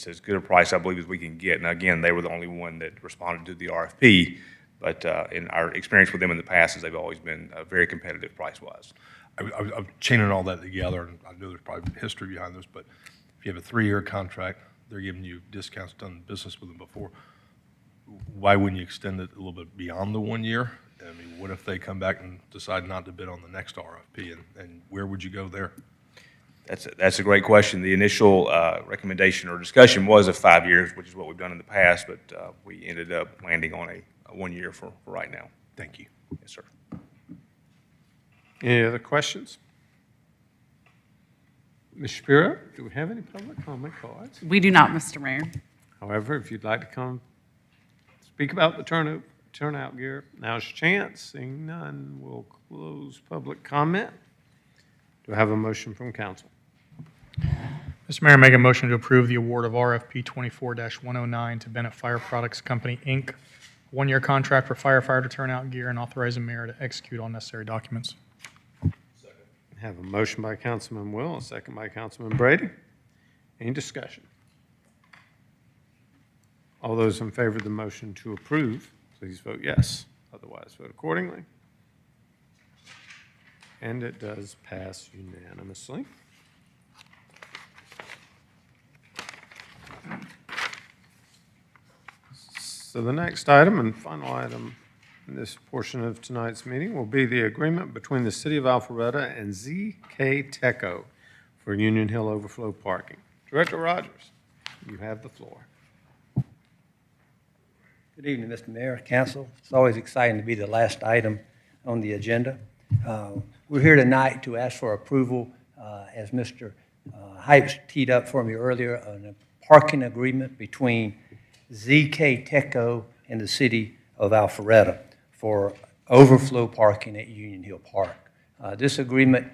as good a price, I believe, as we can get. And again, they were the only one that responded to the RFP. But in our experience with them in the past, is they've always been very competitive price-wise. I'm chaining all that together, and I know there's probably history behind this, but if you have a 3-year contract, they're giving you discounts, done business with them before. Why wouldn't you extend it a little bit beyond the 1 year? I mean, what if they come back and decide not to bid on the next RFP, and where would you go there? That's a great question. The initial recommendation or discussion was of 5 years, which is what we've done in the past, but we ended up landing on a 1 year for right now. Thank you. Yes, sir. Any other questions? Ms. Shapiro, do we have any public comment cards? We do not, Mr. Mayor. However, if you'd like to come speak about the turnout gear, now's your chance. Seeing none, we'll close public comment. Do I have a motion from council? Mr. Mayor, make a motion to approve the award of RFP 24-109 to Bennett Fire Products Company, Inc., 1-year contract for firefighter turnout gear, and authorize the mayor to execute all necessary documents. I have a motion by Councilman Will, a second by Councilman Brady. Any discussion? All those in favor of the motion to approve, please vote yes. Otherwise, vote accordingly. And it does pass unanimously. So the next item and final item in this portion of tonight's meeting will be the agreement between the City of Alpharetta and ZK Teco for Union Hill overflow parking. Director Rogers, you have the floor. Good evening, Mr. Mayor, Council. It's always exciting to be the last item on the agenda. We're here tonight to ask for approval, as Mr. Hypes teed up for me earlier, on a parking agreement between ZK Teco and the City of Alpharetta for overflow parking at Union Hill Park. This agreement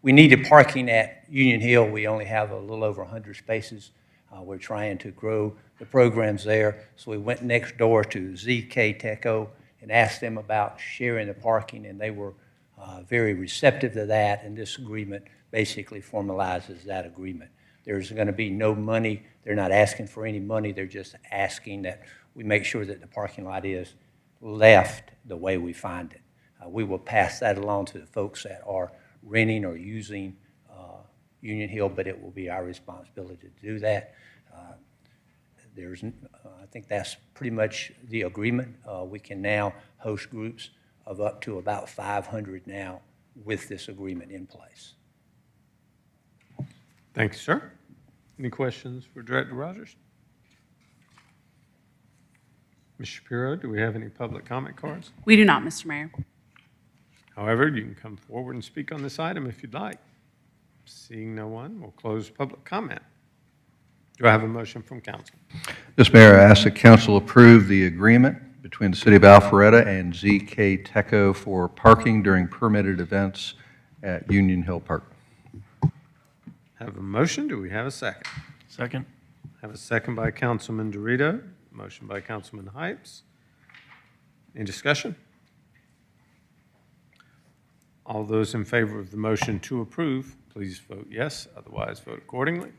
we needed parking at Union Hill. We only have a little over 100 spaces. We're trying to grow the programs there, so we went next door to ZK Teco and asked them about sharing the parking, and they were very receptive to that, and this agreement basically formalizes that agreement. There's going to be no money. They're not asking for any money. They're just asking that we make sure that the parking lot is left the way we find it. We will pass that along to the folks that are renting or using Union Hill, but it will be our responsibility to do that. I think that's pretty much the agreement. We can now host groups of up to about 500 now with this agreement in place. Thank you, sir. Any questions for Director Rogers? Ms. Shapiro, do we have any public comment cards? We do not, Mr. Mayor. However, you can come forward and speak on this item if you'd like. Seeing no one, we'll close public comment. Do I have a motion from council? Mr. Mayor, I ask that council approve the agreement between the City of Alpharetta and ZK Teco for parking during permitted events at Union Hill Park. Have a motion. Do we have a second? Second. Have a second by Councilman Dorito. Motion by Councilman Hypes. Any discussion? All those in favor of the motion to approve, please vote yes. Otherwise, vote accordingly.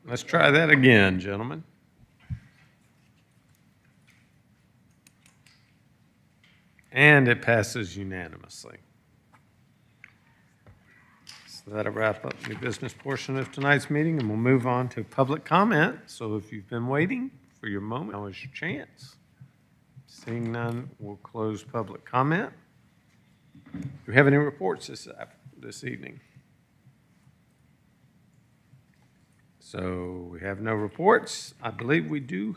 Let's try that again, gentlemen. And it passes unanimously. So that'll wrap up the business portion of tonight's meeting, and we'll move on to public comment. So if you've been waiting for your moment, now is your chance. Seeing none, we'll close public comment. Do we have any reports this evening? So we have no reports. I believe we do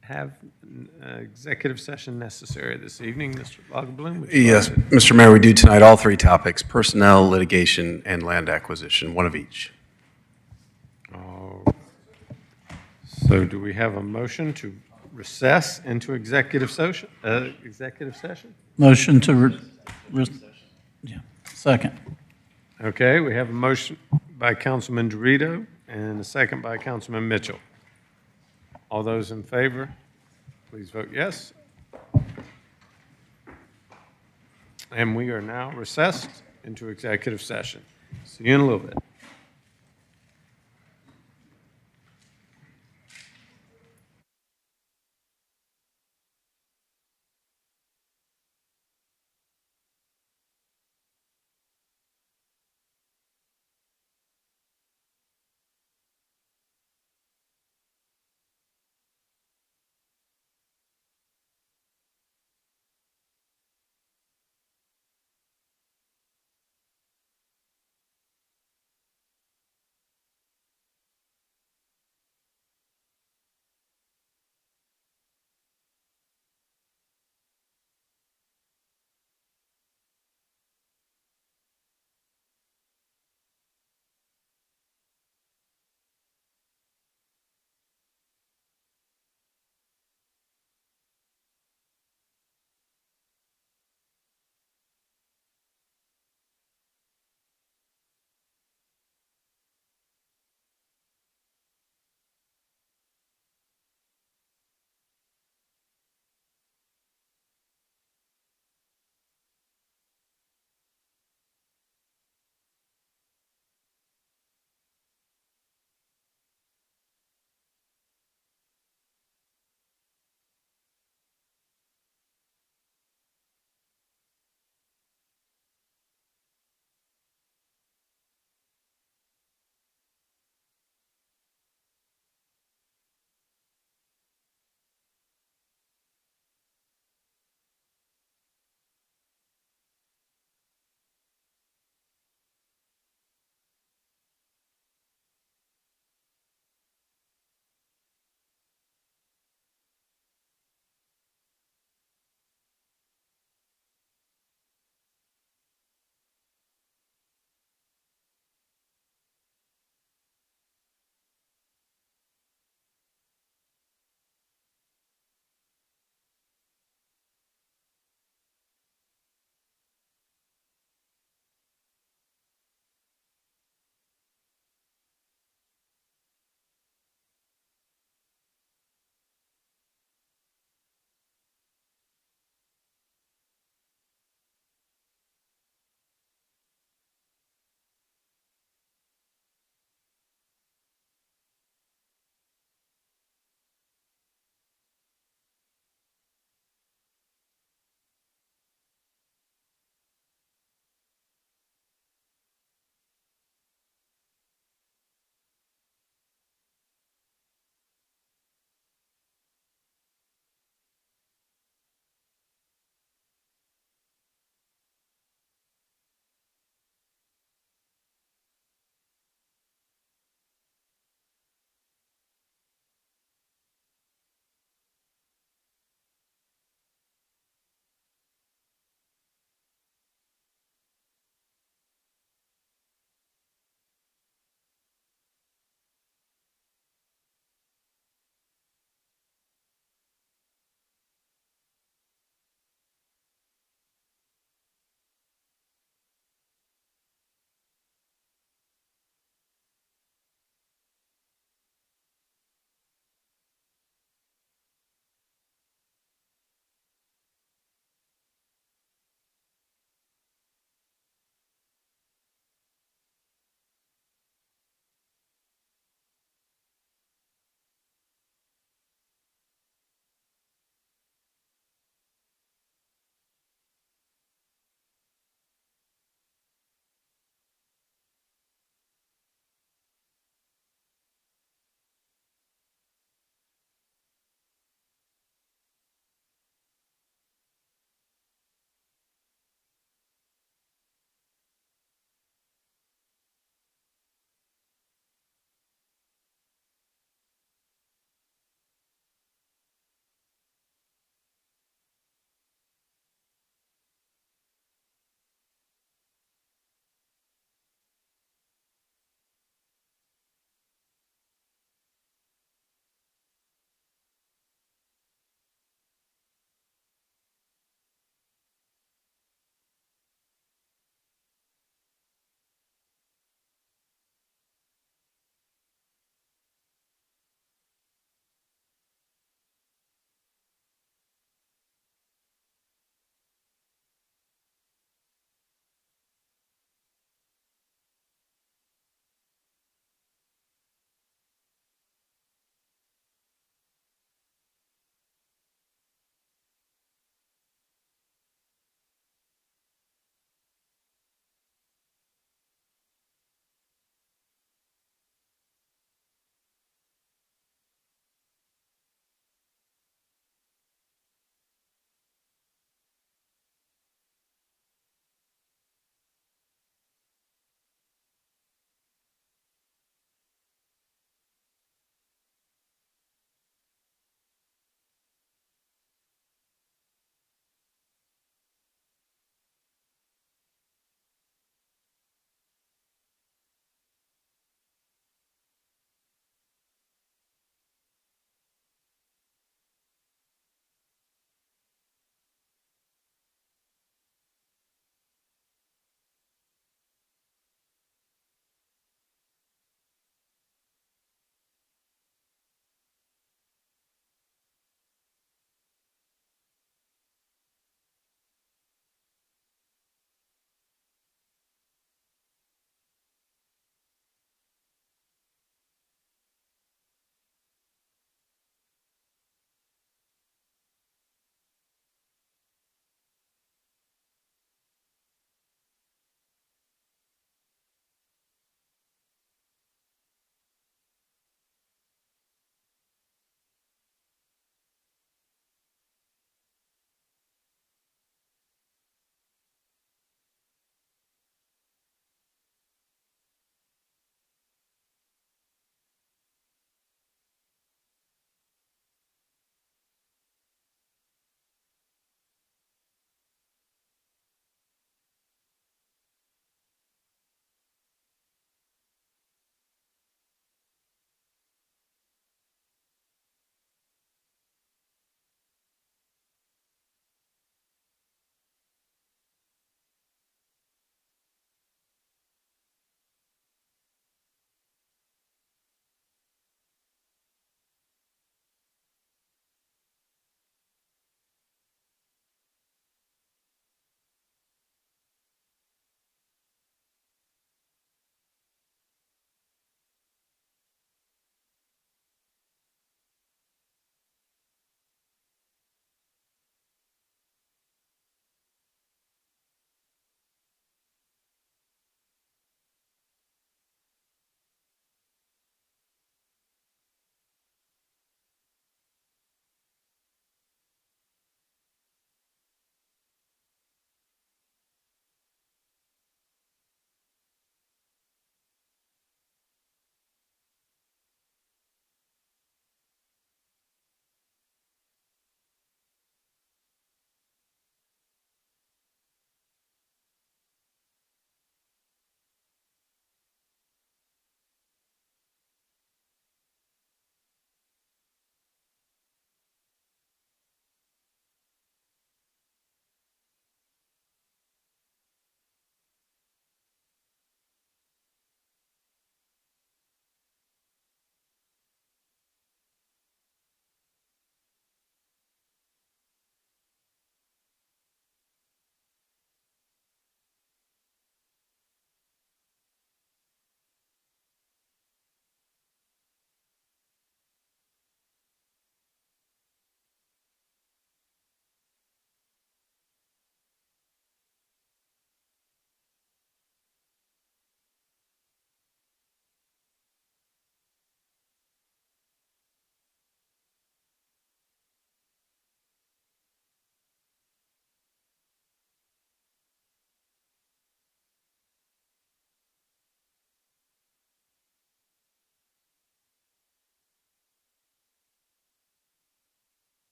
have an executive session necessary this evening. Mr. Lagerblum? would you Yes, like to- Mr. Mayor, we do tonight all three topics: personnel, litigation, and land acquisition, one of each. Oh. So do we have a motion to recess into executive session. Motion to, yeah, second. Okay, we have a motion by Councilman Dorito and a second by Councilman Mitchell. All those in favor, please vote yes. And we are now recessed into executive session. See you in a little bit.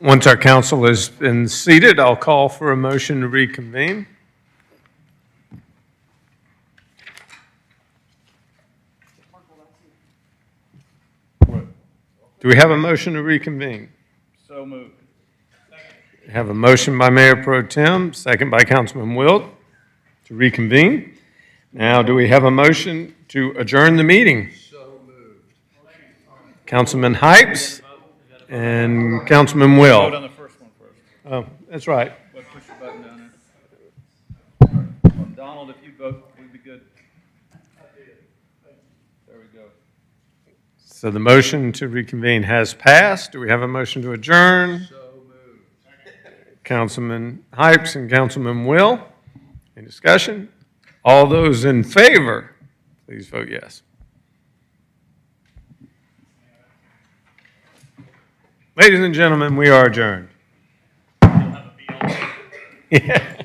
Once our council has been seated, I'll call for a motion to reconvene. Do we have a motion to reconvene? So moved. We have a motion by Mayor Pro Tem, second by Councilman Wilt to reconvene. Now, do we have a motion to adjourn the meeting? So moved. Councilman Hypes and Councilman Vote Wilt. on the first one first. Oh, that's right. Push your button down there. Donald, if you vote, we'd be good. There we go. So the motion to reconvene has passed. Do we have a motion to adjourn? So moved. Councilman Hypes and Councilman Will. Any discussion? All those in favor, please vote yes. Ladies and gentlemen, we are adjourned. Yeah.